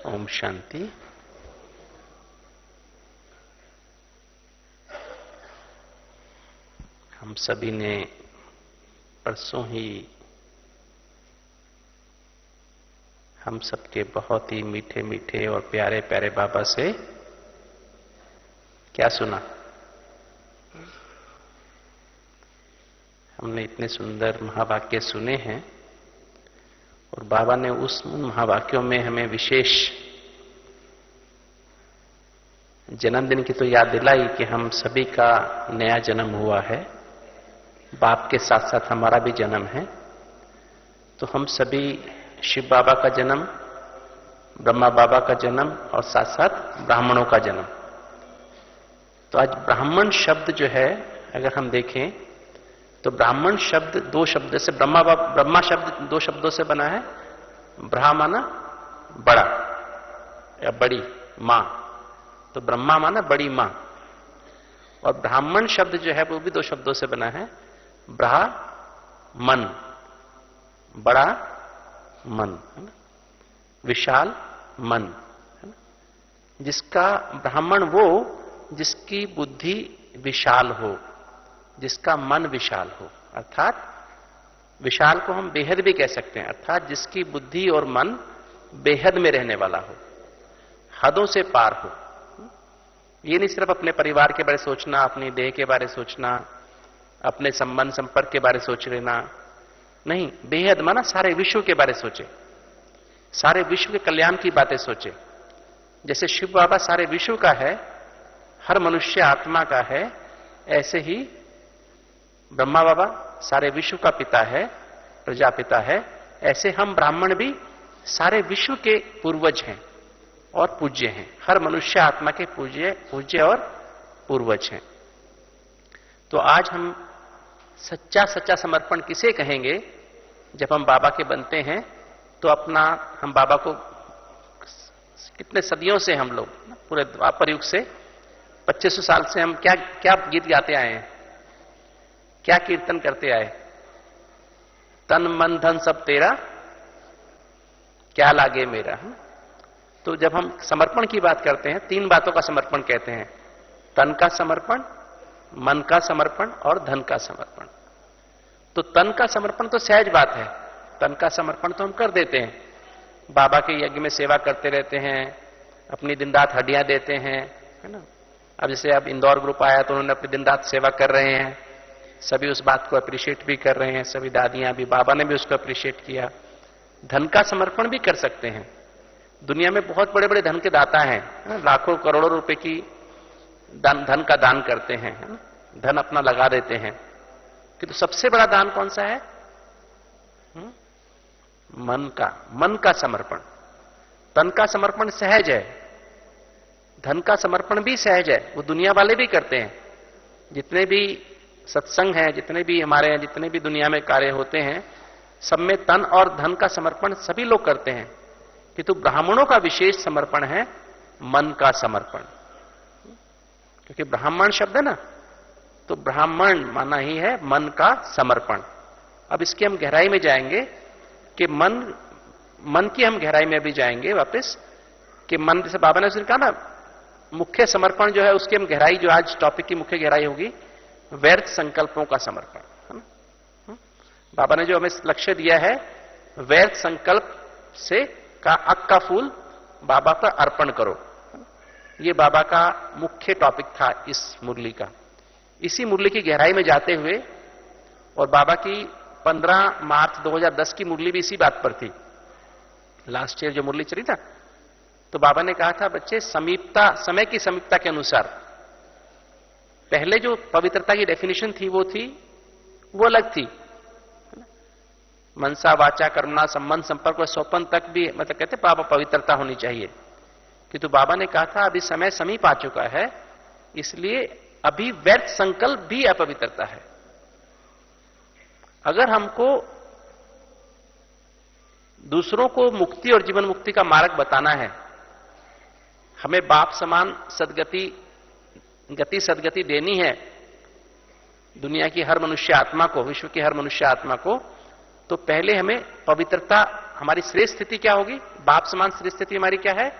ओम शांति। हम सभी ने परसों ही हम सबके बहुत ही मीठे मीठे और प्यारे प्यारे बाबा से क्या सुना? हमने इतने सुंदर महावाक्य सुने हैं और बाबा ने उस महावाक्यों में हमें विशेष जन्मदिन की तो याद दिलाई कि हम सभी का नया जन्म हुआ है, बाप के साथ साथ हमारा भी जन्म है। तो हम सभी शिव बाबा का जन्म, ब्रह्मा बाबा का जन्म और साथ साथ ब्राह्मणों का जन्म। तो आज ब्राह्मण शब्द जो है अगर हम देखें तो ब्राह्मण शब्द दो शब्द से, ब्रह्मा शब्द दो शब्दों से बना है। ब्रहा माना बड़ा या बड़ी मां, तो ब्रह्मा माना बड़ी मां, और ब्राह्मण शब्द जो है वो भी दो शब्दों से बना है। ब्रहा मन, बड़ा मन, है ना? विशाल मन, है ना? जिसका ब्राह्मण वो जिसकी बुद्धि विशाल हो, जिसका मन विशाल हो, अर्थात विशाल को हम बेहद भी कह सकते हैं, अर्थात जिसकी बुद्धि और मन बेहद में रहने वाला हो, हदों से पार हो। ये नहीं सिर्फ अपने परिवार के बारे सोचना, अपनी देह के बारे सोचना, अपने संबंध संपर्क के बारे सोच लेना, नहीं, बेहद माना सारे विश्व के बारे सोचे, सारे विश्व के कल्याण की बातें सोचे। जैसे शिव बाबा सारे विश्व का है, हर मनुष्य आत्मा का है, ऐसे ही ब्रह्मा बाबा सारे विश्व का पिता है, प्रजापिता है। ऐसे हम ब्राह्मण भी सारे विश्व के पूर्वज हैं और पूज्य हैं, हर मनुष्य आत्मा के पूज्य और पूर्वज हैं। तो आज हम सच्चा सच्चा समर्पण किसे कहेंगे? जब हम बाबा के बनते हैं तो अपना, हम बाबा को कितने सदियों से हम लोग पूरे द्वापर युग से 2500 साल से हम क्या क्या गीत गाते आए हैं, क्या कीर्तन करते आए? तन मन धन सब तेरा, क्या लागे मेरा। तो जब हम समर्पण की बात करते हैं, तीन बातों का समर्पण कहते हैं: तन का समर्पण, मन का समर्पण और धन का समर्पण। तो तन का समर्पण तो सहज बात है, तन का समर्पण तो हम कर देते हैं, बाबा के यज्ञ में सेवा करते रहते हैं, अपनी दिन रात हड्डियां देते हैं, है ना। अब जैसे अब इंदौर ग्रुप आया तो उन्होंने अपनी दिन रात सेवा कर रहे हैं, सभी उस बात को अप्रिशिएट भी कर रहे हैं, सभी दादियां भी, बाबा ने भी उसको अप्रिशिएट किया। धन का समर्पण भी कर सकते हैं। दुनिया में बहुत बड़े बड़े धन के दाता हैं, लाखों करोड़ों रुपए की धन का दान करते हैं, धन अपना लगा देते हैं। कि तो सबसे बड़ा दान कौन सा है? मन का समर्पण। तन का समर्पण सहज है, धन का समर्पण भी सहज है, वो दुनिया वाले भी करते हैं। जितने भी सत्संग हैं, जितने भी हमारे हैं, जितने भी दुनिया में कार्य होते हैं, सब में तन और धन का समर्पण सभी लोग करते हैं। किंतु ब्राह्मणों का विशेष समर्पण है मन का समर्पण, क्योंकि ब्राह्मण शब्द है ना, तो ब्राह्मण माना ही है मन का समर्पण। अब इसकी हम गहराई में जाएंगे कि मन की हम गहराई में भी जाएंगे वापस कि मन, जैसे बाबा ने कहा ना, मुख्य समर्पण जो है उसकी हम गहराई, जो आज टॉपिक की मुख्य गहराई होगी, व्यर्थ संकल्पों का समर्पण, है ना। बाबा ने जो हमें लक्ष्य दिया है, व्यर्थ संकल्प से का अक का फूल बाबा पर अर्पण करो, ये बाबा का मुख्य टॉपिक था इस मुरली का। इसी मुरली की गहराई में जाते हुए, और बाबा की 15 मार्च 2010 की मुरली भी इसी बात पर थी, लास्ट ईयर जो मुरली चली था, तो बाबा ने कहा था, बच्चे समीपता, समय की समीपता के अनुसार, पहले जो पवित्रता की डेफिनेशन थी वो अलग थी, मनसा वाचा कर्मणा संबंध संपर्क और सोपन तक भी, मतलब कहते बाबा पवित्रता होनी चाहिए। किंतु बाबा ने कहा था अभी समय समीप आ चुका है, इसलिए अभी व्यर्थ संकल्प भी अपवित्रता है। अगर हमको दूसरों को मुक्ति और जीवन मुक्ति का मार्ग बताना है, हमें बाप समान सदगति देनी है दुनिया की हर मनुष्य आत्मा को, विश्व की हर मनुष्य आत्मा को, तो पहले हमें पवित्रता हमारी श्रेष्ठ स्थिति क्या होगी? बाप समान श्रेष्ठ स्थिति हमारी क्या है?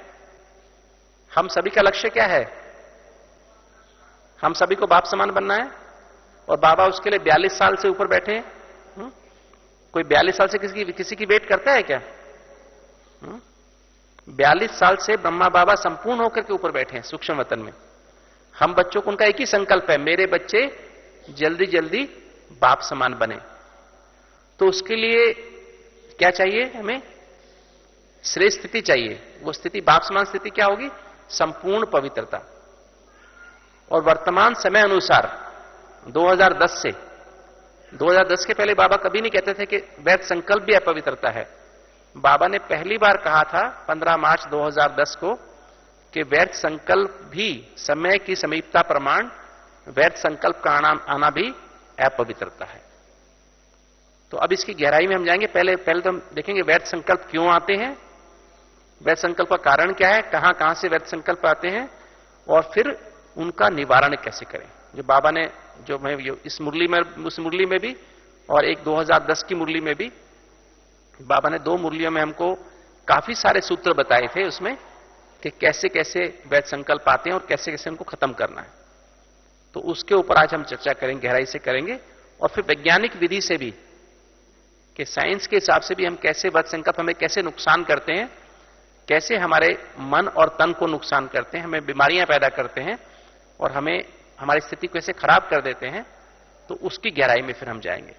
हम सभी का लक्ष्य क्या है? हम सभी को बाप समान बनना है। और बाबा उसके लिए 42 साल से ऊपर बैठे हैं। कोई 42 साल से किसी की वेट करता है क्या? 42 साल से ब्रह्मा बाबा संपूर्ण होकर के ऊपर बैठे हैं सूक्ष्म वतन में। हम बच्चों को उनका एक ही संकल्प है, मेरे बच्चे जल्दी जल्दी बाप समान बने। तो उसके लिए क्या चाहिए? हमें श्रेष्ठ स्थिति चाहिए। वो स्थिति बाप समान स्थिति क्या होगी? संपूर्ण पवित्रता। और वर्तमान समय अनुसार 2010 से 2010 के पहले बाबा कभी नहीं कहते थे कि वैध संकल्प भी अपवित्रता है। बाबा ने पहली बार कहा था 15 मार्च 2010 को कि वैध संकल्प भी समय की समीपता प्रमाण वैध संकल्प का आना भी अपवित्रता है। तो अब इसकी गहराई में हम जाएंगे। पहले तो हम देखेंगे वैध संकल्प क्यों आते हैं, वैध संकल्प का कारण क्या है, कहां कहां से वैध संकल्प आते हैं, और फिर उनका निवारण कैसे करें। जो बाबा ने, जो मैं इस मुरली में, उस मुरली में भी और एक 2010 की मुरली में भी, बाबा ने 2 मुरलियों में हमको काफी सारे सूत्र बताए थे उसमें कि कैसे कैसे वैध संकल्प आते हैं और कैसे कैसे उनको खत्म करना है। तो उसके ऊपर आज हम चर्चा करेंगे, गहराई से करेंगे। और फिर वैज्ञानिक विधि से भी, कि साइंस के हिसाब से भी हम कैसे वैध संकल्प हमें कैसे नुकसान करते हैं, कैसे हमारे मन और तन को नुकसान करते हैं, हमें बीमारियां पैदा करते हैं और हमें हमारी स्थिति को कैसे खराब कर देते हैं। तो उसकी गहराई में फिर हम जाएंगे।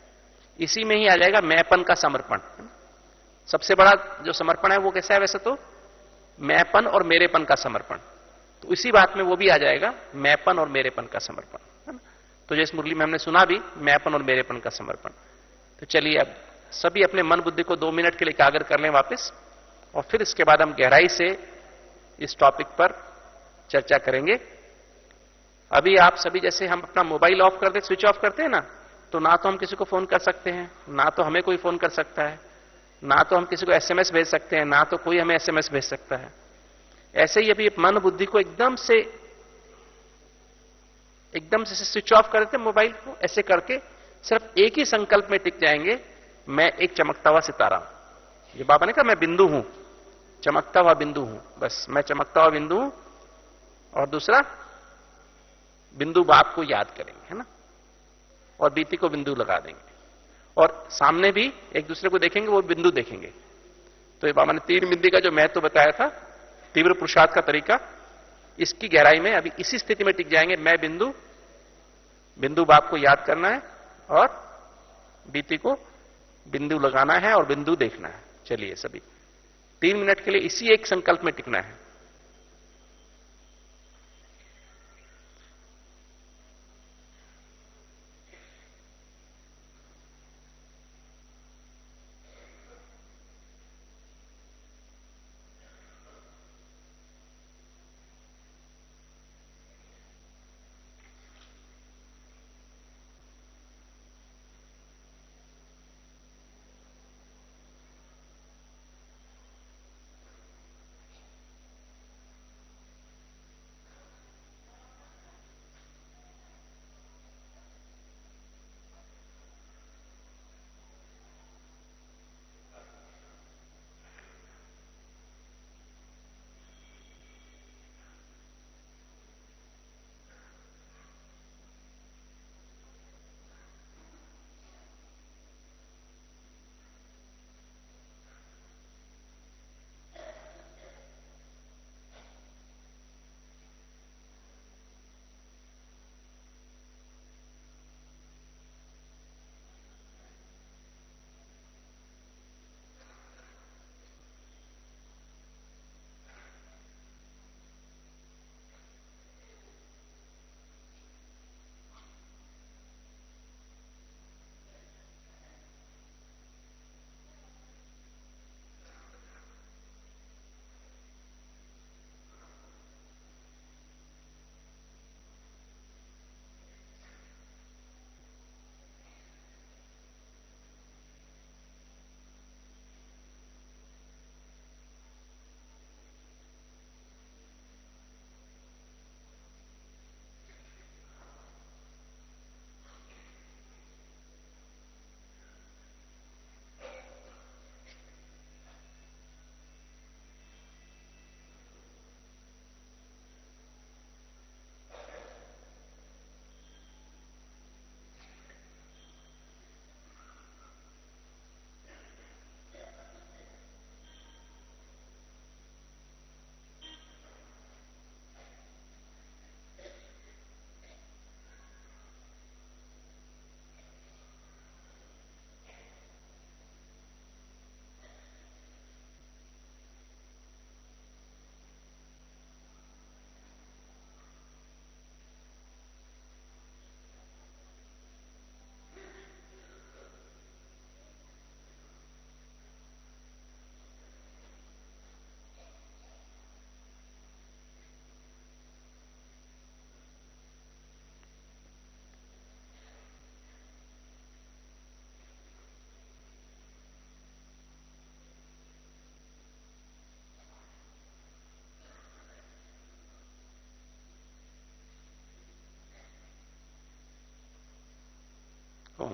इसी में ही आ जाएगा मैंपन का समर्पण। सबसे बड़ा जो समर्पण है वो कैसा है? वैसे तो मैंपन और मेरेपन का समर्पण। तो इसी बात में वो भी आ जाएगा, मैंपन और मेरेपन का समर्पण। तो जिस मुरली में हमने सुना भी मैंपन और मेरेपन का समर्पण। तो चलिए अब सभी अपने मन बुद्धि को 2 मिनट के लिए एकाग्र कर लें वापस, और फिर इसके बाद हम गहराई से इस टॉपिक पर चर्चा करेंगे। अभी आप सभी, जैसे हम अपना मोबाइल ऑफ कर दे, स्विच ऑफ करते हैं ना, तो ना तो हम किसी को फोन कर सकते हैं, ना तो हमें कोई फोन कर सकता है, ना तो हम किसी को एसएमएस भेज सकते हैं, ना तो कोई हमें एसएमएस भेज सकता है। ऐसे ही अभी मन बुद्धि को एकदम से स्विच ऑफ कर देते मोबाइल को। ऐसे करके सिर्फ एक ही संकल्प में टिक जाएंगे, मैं एक चमकता हुआ सितारा हूं। ये बाबा ने कहा मैं बिंदु हूं, चमकता हुआ बिंदु हूं, बस मैं चमकता हुआ बिंदु हूं। और दूसरा बिंदु बाप को याद करेंगे, है ना, और बीती को बिंदु लगा देंगे, और सामने भी एक दूसरे को देखेंगे, वो बिंदु देखेंगे। तो ये बाबा ने 3 बिंदु का जो महत्व बताया था, तीव्र पुरुषार्थ का तरीका, इसकी गहराई में अभी इसी स्थिति में टिक जाएंगे। मैं बिंदु, बिंदु बाप को याद करना है और बीती को बिंदु लगाना है और बिंदु देखना है। चलिए सभी 3 मिनट के लिए इसी एक संकल्प में टिकना है।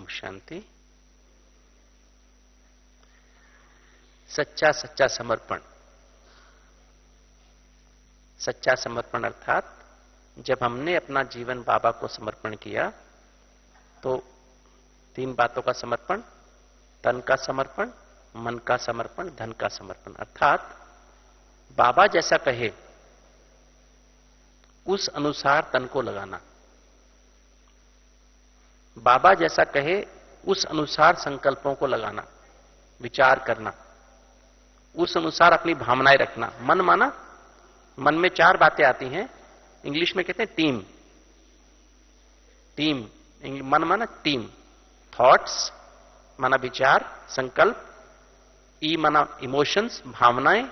ओम शांति। सच्चा सच्चा समर्पण। सच्चा समर्पण अर्थात जब हमने अपना जीवन बाबा को समर्पण किया तो 3 बातों का समर्पण, तन का समर्पण, मन का समर्पण, धन का समर्पण। अर्थात बाबा जैसा कहे उस अनुसार तन को लगाना, बाबा जैसा कहे उस अनुसार संकल्पों को लगाना, विचार करना, उस अनुसार अपनी भावनाएं रखना। मन माना, मन में 4 बातें आती हैं, इंग्लिश में कहते हैं टीम। टीम मन माना टीम। थॉट्स माना विचार, संकल्प। ई माना इमोशंस, भावनाएं।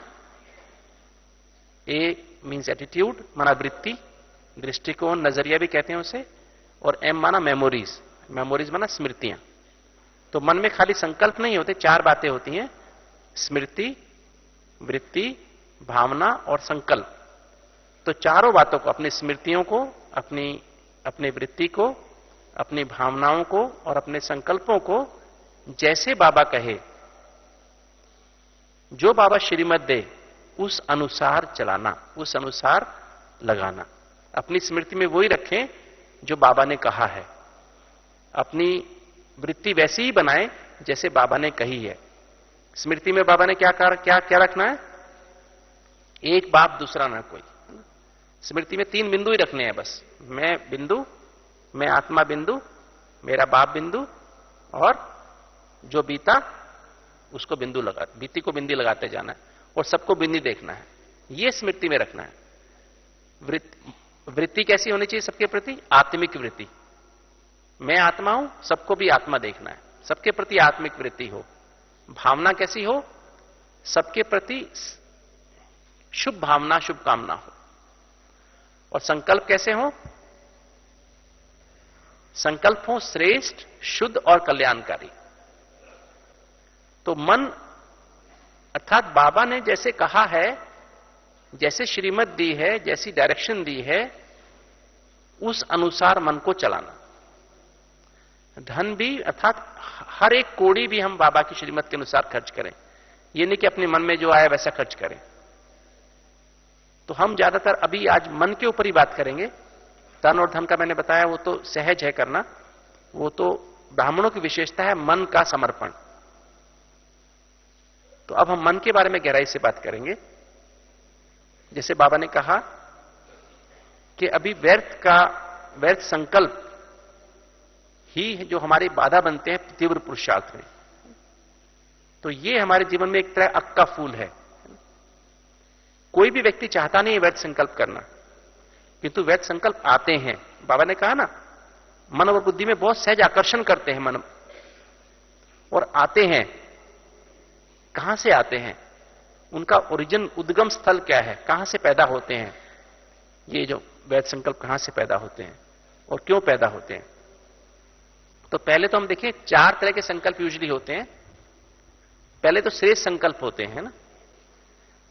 ए मीन्स एटीट्यूड माना वृत्ति, दृष्टिकोण, नजरिया भी कहते हैं उसे। और एम माना मेमोरीज। मेमोरीज माना स्मृतियां। तो मन में खाली संकल्प नहीं होते, 4 बातें होती हैं, स्मृति, वृत्ति, भावना और संकल्प। तो चारों बातों को, अपनी स्मृतियों को, अपनी वृत्ति को, अपनी भावनाओं को और अपने संकल्पों को जैसे बाबा कहे, जो बाबा श्रीमत दे उस अनुसार चलाना, उस अनुसार लगाना। अपनी स्मृति में वही रखें जो बाबा ने कहा है। अपनी वृत्ति वैसी ही बनाएं जैसे बाबा ने कही है। स्मृति में बाबा ने क्या रखना है? एक बाप दूसरा ना कोई। स्मृति में 3 बिंदु ही रखने हैं बस। मैं बिंदु, मैं आत्मा बिंदु, मेरा बाप बिंदु, और जो बीता उसको बिंदु लगा, बीती को बिंदी लगाते जाना है और सबको बिंदी देखना है। ये स्मृति में रखना है। वृत्ति कैसी होनी चाहिए सबके प्रति? आत्मिक वृत्ति। मैं आत्मा हूं, सबको भी आत्मा देखना है, सबके प्रति आत्मिक वृत्ति हो। भावना कैसी हो? सबके प्रति शुभ भावना, शुभ कामना हो। और संकल्प कैसे हो? संकल्प हो श्रेष्ठ, शुद्ध और कल्याणकारी। तो मन अर्थात बाबा ने जैसे कहा है, जैसे श्रीमत दी है, जैसी डायरेक्शन दी है, उस अनुसार मन को चलाना। धन भी अर्थात हर एक कौड़ी भी हम बाबा की श्रीमत के अनुसार खर्च करें। यह नहीं कि अपने मन में जो आया वैसा खर्च करें। तो हम ज्यादातर अभी आज मन के ऊपर ही बात करेंगे। तन और धन का मैंने बताया वो तो सहज है करना, वो तो ब्राह्मणों की विशेषता है, मन का समर्पण। तो अब हम मन के बारे में गहराई से बात करेंगे। जैसे बाबा ने कहा कि अभी व्यर्थ संकल्प ही जो हमारी बाधा बनते हैं तीव्र पुरुषार्थ में। तो ये हमारे जीवन में एक तरह अक का फूल है। कोई भी व्यक्ति चाहता नहीं है व्यर्थ संकल्प करना, किंतु व्यर्थ संकल्प आते हैं। बाबा ने कहा ना, मन और बुद्धि में बहुत सहज आकर्षण करते हैं मन, और आते हैं। कहां से आते हैं? उनका ओरिजिन, उद्गम स्थल क्या है? कहां से पैदा होते हैं ये जो व्यर्थ संकल्प? कहां से पैदा होते हैं और क्यों पैदा होते हैं? तो पहले तो हम देखें, 4 तरह के संकल्प यूजुअली होते हैं। पहले तो श्रेष्ठ संकल्प होते हैं ना।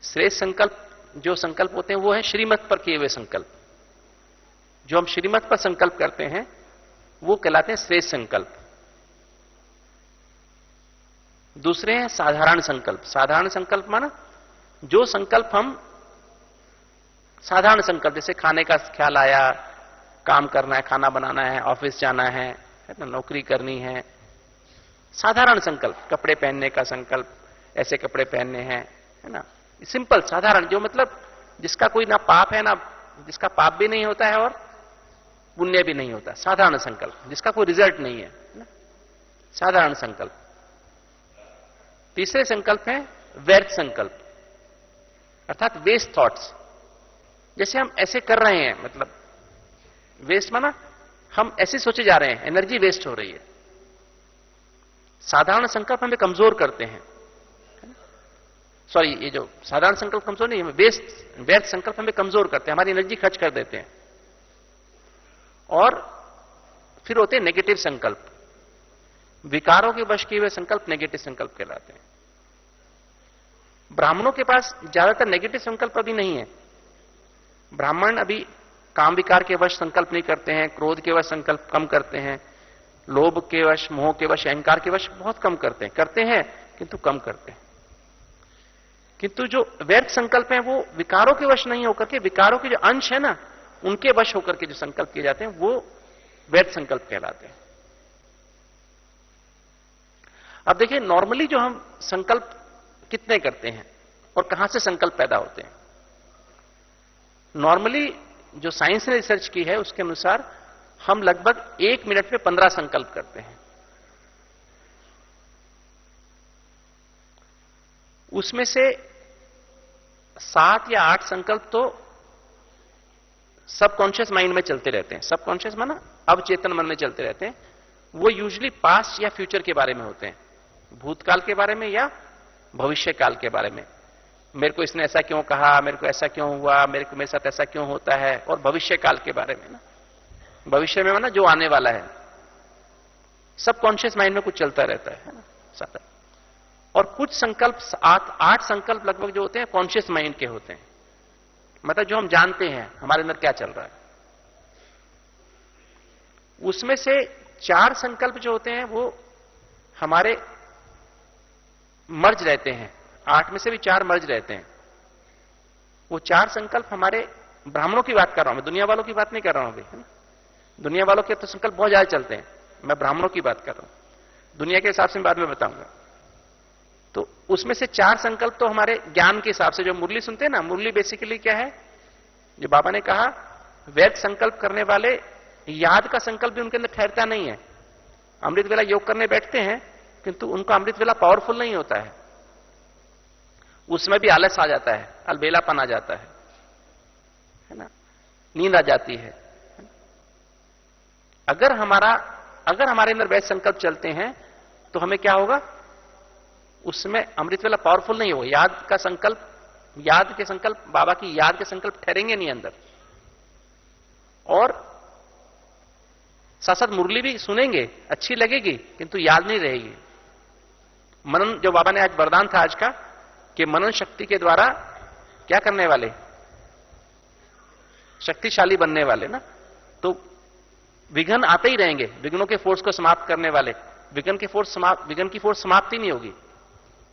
श्रेष्ठ संकल्प जो संकल्प होते हैं वो है श्रीमत पर किए हुए संकल्प। जो हम श्रीमत पर संकल्प करते हैं वो कहलाते हैं श्रेष्ठ संकल्प। दूसरे हैं साधारण संकल्प। साधारण संकल्प माना जो संकल्प हम साधारण संकल्प, जैसे खाने का ख्याल आया, काम करना है, खाना बनाना है, ऑफिस जाना है ना, नौकरी करनी है। साधारण संकल्प, कपड़े पहनने का संकल्प, ऐसे कपड़े पहनने हैं, है ना, सिंपल साधारण, जो मतलब जिसका कोई ना पाप है, ना जिसका पाप भी नहीं होता है और पुण्य भी नहीं होता। साधारण संकल्प जिसका कोई रिजल्ट नहीं है ना, साधारण संकल्प। तीसरे संकल्प है व्यर्थ संकल्प, अर्थात वेस्ट थॉट्स। जैसे हम ऐसे कर रहे हैं, मतलब वेस्ट माना हम ऐसे सोचे जा रहे हैं, एनर्जी वेस्ट हो रही है। साधारण संकल्प हमें कमजोर करते हैं। सॉरी, ये जो साधारण संकल्प कमजोर नहीं, व्यर्थ संकल्प हमें कमजोर करते हैं, हमारी एनर्जी खर्च कर देते हैं। और फिर होते हैं नेगेटिव संकल्प। विकारों के वश किए हुए संकल्प नेगेटिव संकल्प कहलाते हैं। ब्राह्मणों के पास ज्यादातर नेगेटिव संकल्प अभी नहीं है। ब्राह्मण अभी काम विकार के वश संकल्प नहीं करते हैं, क्रोध के वश संकल्प कम करते हैं, लोभ के वश, मोह के वश, अहंकार के वश बहुत कम करते हैं किंतु कम करते हैं। किंतु जो व्यर्थ संकल्प हैं वो विकारों के वश नहीं होकर के, विकारों के जो अंश है ना उनके वश होकर के जो संकल्प किए जाते हैं वो व्यर्थ संकल्प कहलाते हैं। अब देखिए नॉर्मली जो हम संकल्प कितने करते हैं और कहां से संकल्प पैदा होते हैं। नॉर्मली जो साइंस ने रिसर्च की है उसके अनुसार हम लगभग 1 मिनट में 15 संकल्प करते हैं। उसमें से 7 या 8 संकल्प तो सबकॉन्शियस माइंड में चलते रहते हैं। सबकॉन्शियस माना अवचेतन मन में चलते रहते हैं। वो यूजुअली पास्ट या फ्यूचर के बारे में होते हैं, भूतकाल के बारे में या भविष्य काल के बारे में। मेरे को इसने ऐसा क्यों कहा, मेरे को ऐसा क्यों हुआ, मेरे साथ ऐसा क्यों होता है, और भविष्य काल के बारे में ना, भविष्य में माना जो आने वाला है। सबकॉन्शियस माइंड में कुछ चलता रहता है ना सारा। और कुछ संकल्प 8 संकल्प लगभग जो होते हैं कॉन्शियस माइंड के होते हैं, मतलब जो हम जानते हैं हमारे अंदर क्या चल रहा है। उसमें से 4 संकल्प जो होते हैं वो हमारे मर्ज रहते हैं। 8 में से भी 4 मर्ज रहते हैं। वो 4 संकल्प हमारे ब्राह्मणों की बात कर रहा हूं मैं, दुनिया वालों की बात नहीं कर रहा हूं अभी, है ना। दुनिया वालों के तो संकल्प बहुत ज्यादा चलते हैं, मैं ब्राह्मणों की बात कर रहा हूं। दुनिया के हिसाब से बाद में बताऊंगा। तो उसमें से 4 संकल्प तो हमारे ज्ञान के हिसाब से, जो मुरली सुनते हैं ना, मुरली बेसिकली क्या है, जो बाबा ने कहा व्यर्थ संकल्प करने वाले याद का संकल्प भी उनके अंदर ठहरता नहीं है। अमृत वेला योग करने बैठते हैं किंतु उनका अमृत वेला पावरफुल नहीं होता है, उसमें भी आलस आ जाता है, अलबेलापन आ जाता है ना, नींद आ जाती है। अगर हमारे अंदर वैसे संकल्प चलते हैं तो हमें क्या होगा, उसमें अमृत वेला पावरफुल नहीं होगा। याद के संकल्प, बाबा की याद के संकल्प ठहरेंगे नहीं अंदर। और साथ साथ मुरली भी सुनेंगे, अच्छी लगेगी किंतु याद नहीं रहेगी। मनन, जो बाबा ने आज वरदान था आज का, कि मनन शक्ति के द्वारा क्या करने वाले, शक्तिशाली बनने वाले ना। तो विघ्न आते ही रहेंगे, विघ्नों के फोर्स को समाप्त करने वाले। विघ्न की फोर्स समाप्त ही नहीं होगी,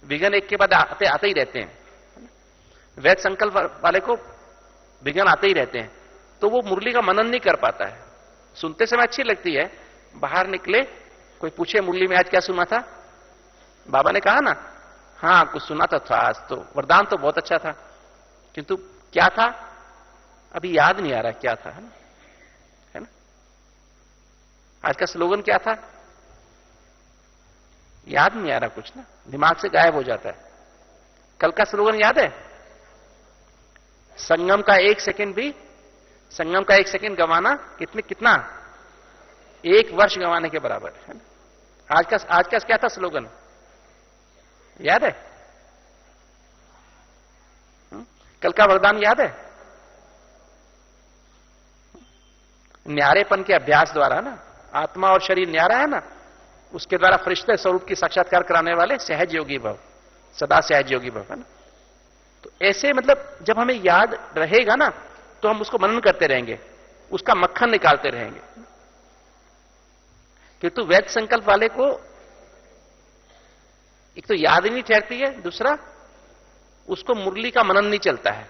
विघ्न एक के बाद आते ही रहते हैं। वैध संकल्प वाले को विघ्न आते ही रहते हैं, तो वो मुरली का मनन नहीं कर पाता है। सुनते समय अच्छी लगती है, बाहर निकले कोई पूछे मुरली में आज क्या सुना था, बाबा ने कहा ना, हाँ कुछ सुना तो था आज, तो वरदान तो बहुत अच्छा था, किंतु क्या था अभी याद नहीं आ रहा क्या था, है ना। आज का स्लोगन क्या था, याद नहीं आ रहा कुछ ना, दिमाग से गायब हो जाता है। कल का स्लोगन याद है, संगम का 1 सेकंड गंवाना कितना 1 वर्ष गंवाने के बराबर है ना। आज का क्या था स्लोगन, याद है? कल का वरदान याद है? न्यारेपन के अभ्यास द्वारा ना, आत्मा और शरीर न्यारा है ना, उसके द्वारा फरिश्ते स्वरूप की साक्षात्कार कराने वाले सहज योगी भव, सदा सहज योगी भव, है ना। तो ऐसे मतलब जब हमें याद रहेगा ना तो हम उसको मनन करते रहेंगे, उसका मक्खन निकालते रहेंगे। किंतु वैध संकल्प वाले को एक तो याद ही नहीं ठहरती है, दूसरा उसको मुरली का मनन नहीं चलता है।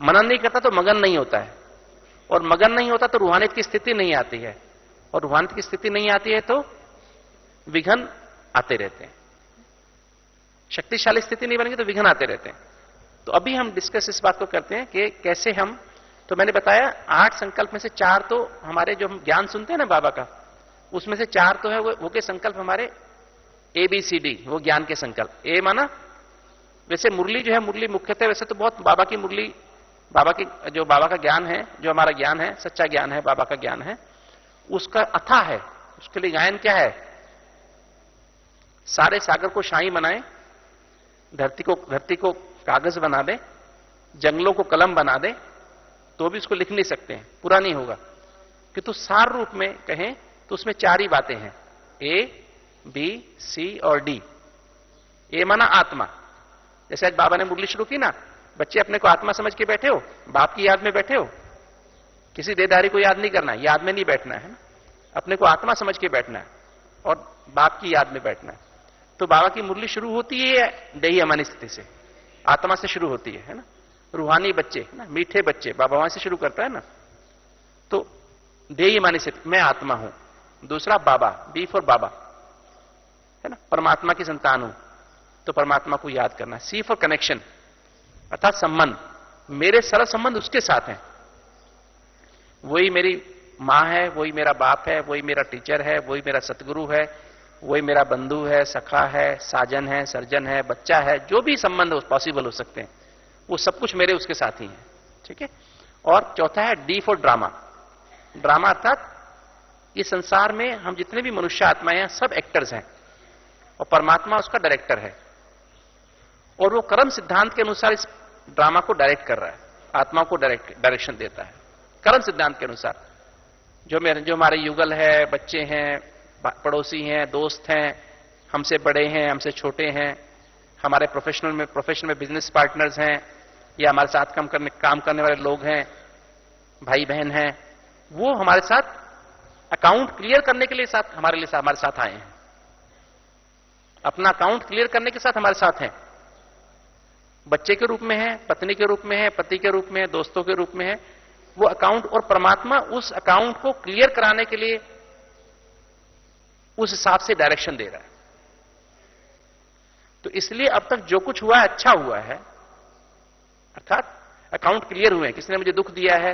मनन नहीं करता तो मगन नहीं होता है, और मगन नहीं होता तो रूहानियत की स्थिति नहीं आती है, और रूहानियत की स्थिति नहीं आती है तो विघ्न आते रहते हैं। शक्तिशाली स्थिति नहीं बनेगी तो विघ्न आते रहते हैं। तो अभी हम डिस्कस इस बात को करते हैं कि कैसे हम, तो मैंने बताया 8 संकल्प में से 4 तो हमारे, जो हम ज्ञान सुनते हैं ना बाबा का, उसमें से 4 तो है वो के संकल्प हमारे ABCD, वो ज्ञान के संकल्प। ए माना, वैसे मुरली जो है, मुरली मुख्यतः वैसे तो बहुत बाबा की मुरली, जो बाबा का ज्ञान है, जो हमारा ज्ञान है, सच्चा ज्ञान है, बाबा का ज्ञान है, उसका अथाह है। उसके लिए गायन क्या है, सारे सागर को शाही बनाए, धरती को कागज बना दे, जंगलों को कलम बना दे, तो भी उसको लिख नहीं सकते हैं, पूरा नहीं होगा। किंतु सार रूप में कहें तो उसमें 4 ही बातें हैं, A, B, C और D। ए माना आत्मा, जैसे आज बाबा ने मुरली शुरू की ना, बच्चे अपने को आत्मा समझ के बैठे हो, बाप की याद में बैठे हो, किसी देहधारी को याद नहीं करना, याद में नहीं बैठना है ना। अपने को आत्मा समझ के बैठना है और बाप की याद में बैठना है। तो बाबा की मुरली शुरू होती है देही अमानी स्थिति से, आत्मा से शुरू होती है ना। रूहानी बच्चे है ना, मीठे बच्चे, बाबा वहां से शुरू करता है ना। तो देही अमानी स्थिति, मैं आत्मा हूं। दूसरा बाबा, बी फॉर बाबा है ना, परमात्मा की संतान हूं, तो परमात्मा को याद करना। सी फॉर कनेक्शन, अर्थात संबंध, मेरे सरल संबंध उसके साथ हैं। वही मेरी मां है, वही मेरा बाप है, वही मेरा टीचर है, वही मेरा सतगुरु है, वही मेरा बंधु है, सखा है, साजन है, सर्जन है, बच्चा है, जो भी संबंध पॉसिबल हो सकते हैं वो सब कुछ मेरे उसके साथ ही है। ठीक है। और चौथा है डी फॉर ड्रामा। ड्रामा अर्थात इस संसार में हम जितने भी मनुष्य आत्माएं हैं सब एक्टर्स हैं और परमात्मा उसका डायरेक्टर है, और वो कर्म सिद्धांत के अनुसार इस ड्रामा को डायरेक्ट कर रहा है, आत्मा को डायरेक्शन देता है कर्म सिद्धांत के अनुसार। जो हमारे युगल है, बच्चे हैं, पड़ोसी हैं, दोस्त हैं, हमसे बड़े हैं, हमसे छोटे हैं, हमारे प्रोफेशनल में बिजनेस पार्टनर्स हैं, या हमारे साथ काम करने वाले लोग हैं, भाई बहन हैं, वो हमारे साथ अकाउंट क्लियर करने के लिए हमारे साथ आए हैं। अपना अकाउंट क्लियर करने के साथ हमारे साथ हैं। बच्चे के रूप में है, पत्नी के रूप में है, पति के रूप में है, दोस्तों के रूप में है वो अकाउंट, और परमात्मा उस अकाउंट को क्लियर कराने के लिए उस हिसाब से डायरेक्शन दे रहा है। तो इसलिए अब तक जो कुछ हुआ है अच्छा हुआ है, अर्थात अकाउंट क्लियर हुए हैं। किसी ने मुझे दुख दिया है,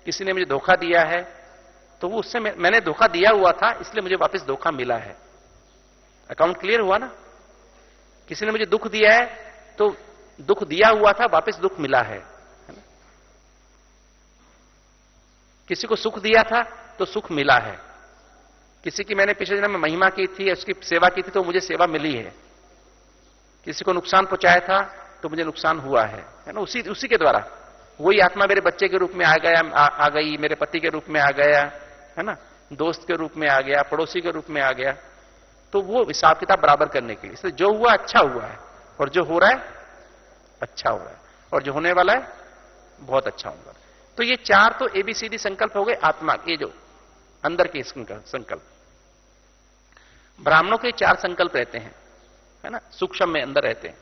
किसी ने मुझे धोखा दिया है, तो वो उससे मैंने धोखा दिया हुआ था इसलिए मुझे वापस धोखा मिला है। अकाउंट क्लियर हुआ ना। किसी ने मुझे दुख दिया है तो दुख दिया हुआ था, वापस दुख मिला है ना? किसी को सुख दिया था तो सुख मिला है। किसी की मैंने पिछले जन्म में महिमा की थी, उसकी सेवा की थी तो मुझे सेवा मिली है। किसी को नुकसान पहुंचाया था तो मुझे नुकसान हुआ है ना, उसी के द्वारा। वही आत्मा मेरे बच्चे के रूप में आ गई, मेरे पति के रूप में आ गया है ना, दोस्त के रूप में आ गया, पड़ोसी के रूप में आ गया। तो वो हिसाब किताब बराबर करने के लिए, इसलिए जो हुआ अच्छा हुआ है, और जो हो रहा है अच्छा हो रहा है, और जो होने वाला है बहुत अच्छा होगा। तो ये चार तो एबीसीडी संकल्प हो गए आत्मा के, जो अंदर के संकल्प। ब्राह्मणों के चार संकल्प रहते हैं है ना, सूक्ष्म में अंदर रहते हैं,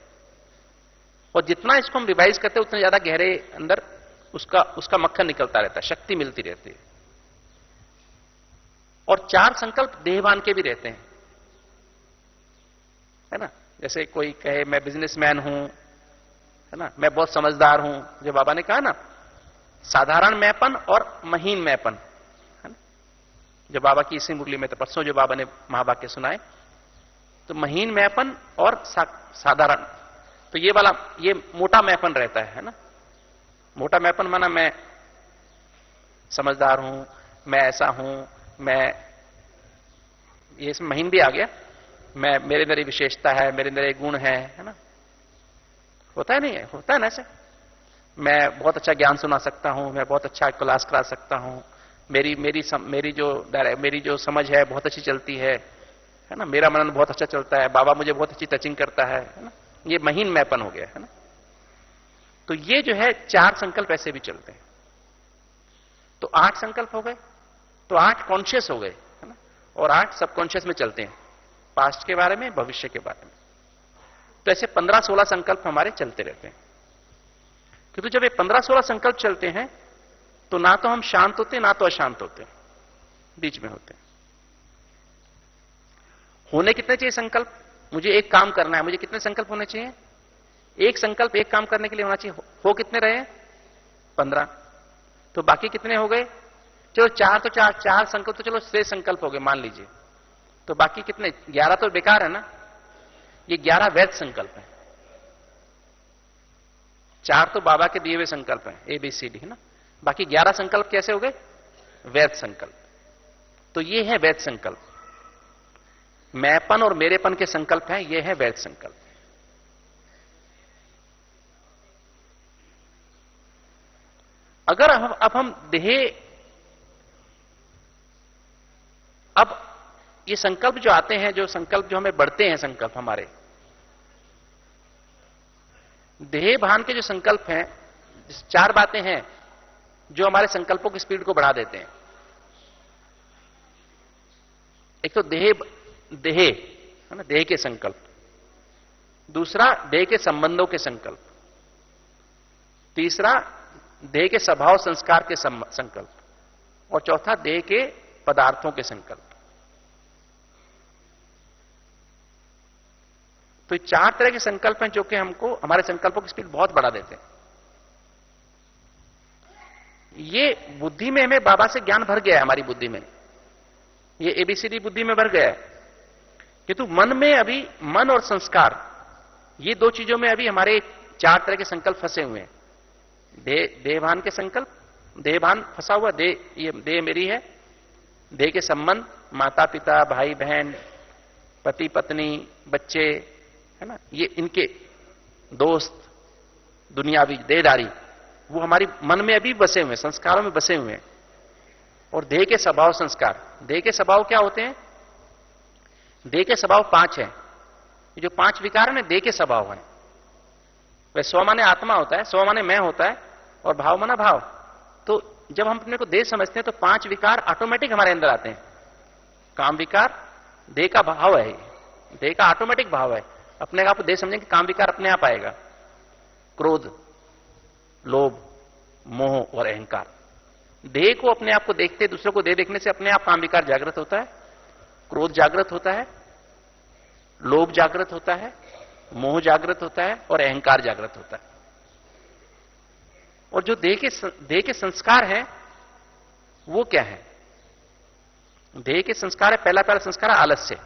और जितना इसको हम रिवाइज करते हैं उतना ज्यादा गहरे अंदर उसका मक्खन निकलता रहता है, शक्ति मिलती रहती है। और चार संकल्प देहवान के भी रहते हैं है ना। जैसे कोई कहे मैं बिजनेसमैन हूं है ना, मैं बहुत समझदार हूं, जो बाबा ने कहा ना, साधारण मैंपन और महीन मैंपन है ना। जो बाबा की इसी मुरली में तो परसों जो बाबा ने महावाक्य सुनाए, तो महीन मैंपन और साधारण, तो ये मोटा मैंपन रहता है ना। मोटा मैंपन माना मैं समझदार हूं, मैं ऐसा हूं, मैं ये इसमें महीन भी आ गया, मेरे अंदर विशेषता है, मेरे अंदर गुण है ना। होता है नहीं है, होता है ना ऐसे। मैं बहुत अच्छा ज्ञान सुना सकता हूं, मैं बहुत अच्छा क्लास करा सकता हूं, मेरी जो समझ है बहुत अच्छी चलती है ना, मेरा मनन बहुत अच्छा चलता है, बाबा मुझे बहुत अच्छी टचिंग करता है ना। ये महीन मैंपन हो गया है ना। तो ये जो है चार संकल्प ऐसे भी चलते हैं। तो 8 संकल्प हो गए, तो 8 कॉन्शियस हो गए है ना, और 8 सबकॉन्शियस में चलते हैं, पास्ट के बारे में, भविष्य के बारे में। तो ऐसे 15-16 संकल्प हमारे चलते रहते हैं। क्योंकि जब ये 15-16 संकल्प चलते हैं तो ना तो हम शांत होते ना तो अशांत होते, बीच में होते हैं। होने कितने चाहिए संकल्प? मुझे एक काम करना है, मुझे कितने संकल्प होने चाहिए? एक संकल्प एक काम करने के लिए होना चाहिए। हो कितने रहे? 15। तो बाकी कितने हो गए? चलो चार संकल्प तो चलो शेष संकल्प हो गए मान लीजिए, तो बाकी कितने? 11 तो बेकार है ना। ये 11 वैध संकल्प है। 4 तो बाबा के दिए हुए संकल्प हैं, ABCD है ना। बाकी 11 संकल्प कैसे हो गए? वैध संकल्प। तो ये है वैध संकल्प। मैंपन और मेरेपन के संकल्प हैं, ये है वैध संकल्प। अगर अब हम अब ये संकल्प जो आते हैं, जो संकल्प जो हमें बढ़ते हैं, संकल्प हमारे देह भान के जो संकल्प हैं, 4 बातें हैं जो हमारे संकल्पों की स्पीड को बढ़ा देते हैं। एक तो देह देह है ना, देह के संकल्प, दूसरा देह के संबंधों के संकल्प, तीसरा देह के स्वभाव संस्कार के संकल्प, और चौथा देह के पदार्थों के संकल्प। तो ये 4 तरह के संकल्प हैं जो कि हमको हमारे संकल्पों की स्पीड बहुत बढ़ा देते हैं। ये बुद्धि में हमें बाबा से ज्ञान भर गया है, हमारी बुद्धि में ये एबीसीडी बुद्धि में भर गया है, किंतु मन में अभी मन और संस्कार ये 2 चीजों में अभी हमारे 4 तरह के संकल्प फंसे हुए हैं। देहभान के संकल्प, देहभान फंसा हुआ, ये देह मेरी है, देह के संबंध, माता पिता, भाई बहन, पति पत्नी, बच्चे, है ना, ये इनके दोस्त, दुनियावी देहदारी, वो हमारी मन में अभी बसे हुए हैं, संस्कारों में बसे हुए हैं। और देह के स्वभाव संस्कार, देह के स्वभाव क्या होते हैं? देह के स्वभाव 5 हैं। ये जो 5 विकार है ना, देह के स्वभाव है। वह स्व माने आत्मा होता है, स्व माने मैं होता है, और भाव माना भाव। तो जब हम अपने को देह समझते हैं तो 5 विकार ऑटोमेटिक हमारे अंदर आते हैं। काम विकार देह का भाव है, देह का ऑटोमेटिक भाव है। अपने आप देह समझेंगे, काम विकार अपने आप आएगा। क्रोध, लोभ, मोह और अहंकार। देह को अपने आप को देखते, दूसरों को देह देखने से अपने आप काम विकार जागृत होता है, क्रोध जागृत होता है, लोभ जागृत होता है, मोह जागृत होता है, और अहंकार जागृत होता है। और जो देह के संस्कार हैं वो क्या है? देह के संस्कार है, पहला संस्कार है आलस्य,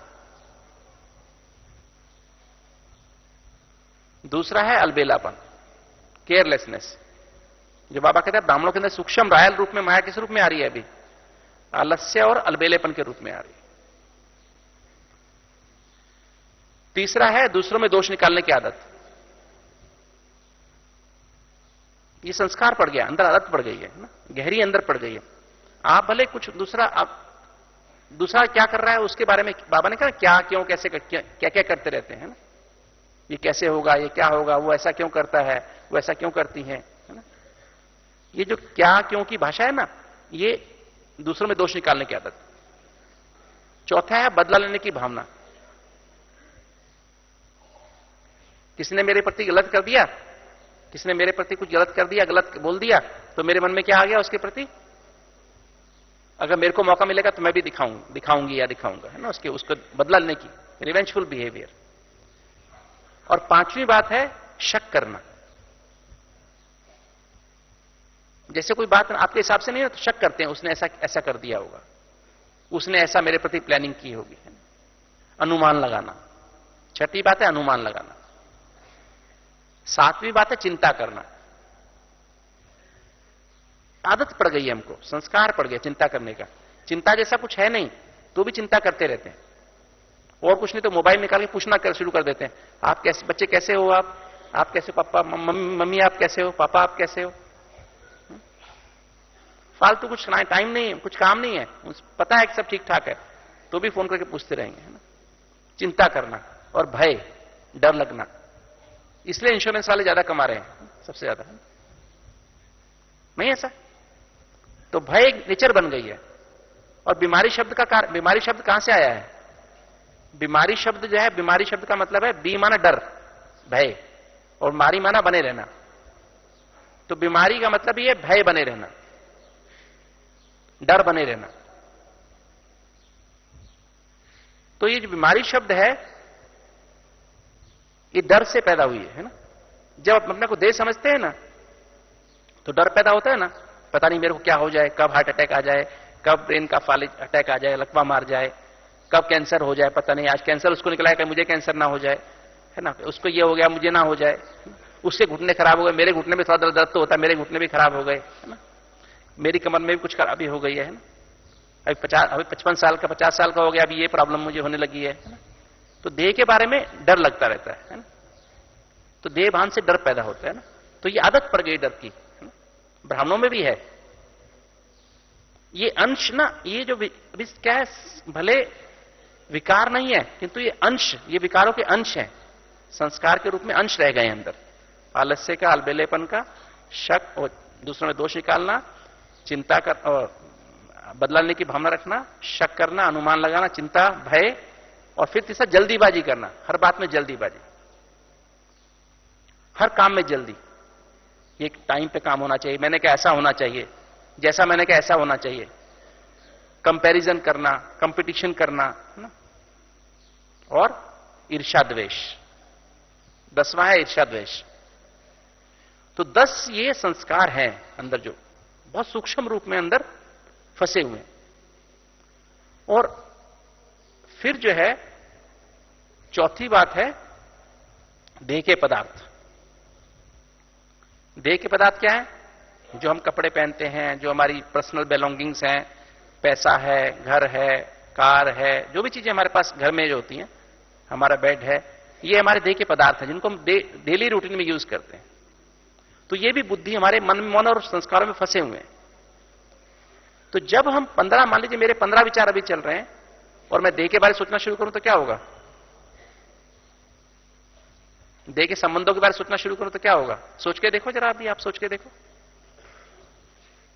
दूसरा है अलबेलापन, केयरलेसनेस। जो बाबा कहते हैं ब्राह्मणों के अंदर सूक्ष्म रायल रूप में माया किस रूप में आ रही है? अभी आलस्य और अलबेलेपन के रूप में आ रही है। तीसरा है दूसरों में दोष निकालने की आदत। ये संस्कार पड़ गया, अंदर आदत पड़ गई है ना, गहरी अंदर पड़ गई है। आप भले कुछ दूसरा क्या कर रहा है उसके बारे में बाबा ने कहा क्या, क्यों, कैसे, क्या क्या करते रहते हैं ना। ये कैसे होगा, ये क्या होगा, वो ऐसा क्यों करता है, वो ऐसा क्यों करती है ना। ये जो क्या क्यों की भाषा है ना, ये दूसरों में दोष निकालने की आदत। चौथा है बदला लेने की भावना। किसने मेरे प्रति गलत कर दिया, किसने मेरे प्रति कुछ गलत कर दिया, गलत बोल दिया, तो मेरे मन में क्या आ गया उसके प्रति? अगर मेरे को मौका मिलेगा तो मैं भी दिखाऊंगी या दिखाऊंगा, है ना, उसको बदला लेने की, रिवेंजफुल बिहेवियर। और 5वीं बात है शक करना। जैसे कोई बात आपके हिसाब से नहीं है तो शक करते हैं, उसने ऐसा कर दिया होगा, उसने ऐसा मेरे प्रति प्लानिंग की होगी, है ना? अनुमान लगाना। 6ठी बात है अनुमान लगाना। 7वीं बात है चिंता करना। आदत पड़ गई है हमको, संस्कार पड़ गया चिंता करने का। चिंता जैसा कुछ है नहीं तो भी चिंता करते रहते हैं, और कुछ नहीं तो मोबाइल निकाल के पूछना शुरू कर देते हैं, आप कैसे, बच्चे कैसे हो, आप कैसे, पापा, मम्मी आप कैसे हो, पापा आप कैसे हो। फालतू कुछ टाइम नहीं है, कुछ काम नहीं है, पता है कि सब ठीक ठाक है, तो भी फोन करके पूछते रहेंगे, है ना। चिंता करना और भय, डर लगना। इसलिए इंश्योरेंस वाले ज्यादा कमा रहे हैं, सबसे ज्यादा, है? नहीं ऐसा? तो भय एक नेचर बन गई है। और बीमारी शब्द कहां से आया है? बीमारी शब्द जो है, बीमारी शब्द का मतलब है बी माना डर, भय, और मारी माना बने रहना। तो बीमारी का मतलब ये भय बने रहना, डर बने रहना। तो ये जो बीमारी शब्द है ये डर से पैदा हुई है ना। जब आप अपने को देह समझते हैं ना तो डर पैदा होता है ना, पता नहीं मेरे को क्या हो जाए, कब हार्ट अटैक आ जाए, कब ब्रेन का फॉलिज अटैक आ जाए, लकवा मार जाए, कब कैंसर हो जाए, पता नहीं, आज कैंसर उसको निकला है कि मुझे कैंसर ना हो जाए, है ना, उसको ये हो गया मुझे ना हो जाए, उसके घुटने खराब हो गए, मेरे घुटने में थोड़ा दर्द तो होता है, मेरे घुटने भी खराब हो गए, है ना, मेरी कमर में भी कुछ खराबी हो गई है ना, अभी 55 साल का 50 साल का हो गया, अभी ये प्रॉब्लम मुझे होने लगी है ना। तो देह के बारे में डर लगता रहता है ना। तो देह भान से डर पैदा होता है ना। तो ये आदत पड़ गई डर की, ब्राह्मणों में भी है ये अंश ना। ये जो अभी क्या है, भले विकार नहीं है किंतु ये अंश, ये विकारों के अंश हैं, संस्कार के रूप में अंश रह गए अंदर। आलस्य का, अलबेलेपन का, शक और दूसरों में दोष निकालना, चिंता कर और बदलाने की भावना रखना, शक करना, अनुमान लगाना, चिंता, भय, और फिर तीसरा जल्दीबाजी करना, हर बात में जल्दीबाजी, हर काम में जल्दी। ये टाइम पे काम होना चाहिए, मैंने कहा ऐसा होना चाहिए, जैसा मैंने कहा ऐसा होना चाहिए, कंपैरिजन करना, कंपटीशन करना, है ना, और ईर्ष्या द्वेष। 10वां है ईर्ष्या द्वेष। तो 10 ये संस्कार हैं अंदर जो बहुत सूक्ष्म रूप में अंदर फंसे हुए हैं। और फिर जो है चौथी बात है देह के पदार्थ। देह के पदार्थ क्या है? जो हम कपड़े पहनते हैं, जो हमारी पर्सनल बिलोंगिंग्स हैं, पैसा है, घर है, कार है, जो भी चीजें हमारे पास घर में जो होती हैं, हमारा बेड है, ये हमारे देह के पदार्थ हैं जिनको हम डेली रूटीन में यूज करते हैं। तो ये भी बुद्धि हमारे मन और संस्कारों में फंसे हुए हैं। तो जब हम 15, मान लीजिए मेरे 15 विचार अभी चल रहे हैं और मैं देह के बारे में सोचना शुरू करूं तो क्या होगा? देह के संबंधों के बारे में सोचना शुरू करूं तो क्या होगा? सोच के देखो जरा, अभी आप सोच के देखो,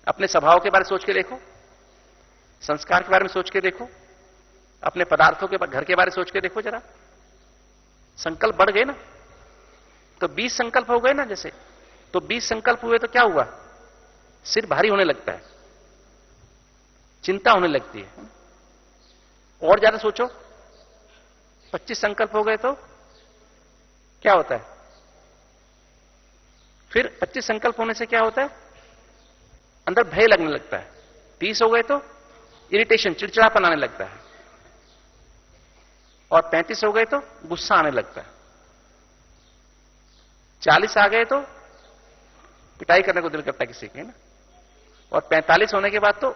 अपने स्वभाव के बारे में सोच के देखो, संस्कार के बारे में सोच के देखो, अपने पदार्थों के घर के बारे में सोच के देखो जरा। संकल्प बढ़ गए ना, तो 20 संकल्प हो गए ना जैसे, तो 20 संकल्प हुए तो क्या हुआ? सिर भारी होने लगता है, चिंता होने लगती है। और ज्यादा सोचो, 25 संकल्प हो गए तो क्या होता है? फिर 25 संकल्प होने से क्या होता है? अंदर भय लगने लगता है। 30 हो गए तो इरिटेशन, चिड़चिड़ापन आने लगता है। और 35 हो गए तो गुस्सा आने लगता है। 40 आ गए तो पिटाई करने को दिल करता है किसी के, ना। और 45 होने के बाद तो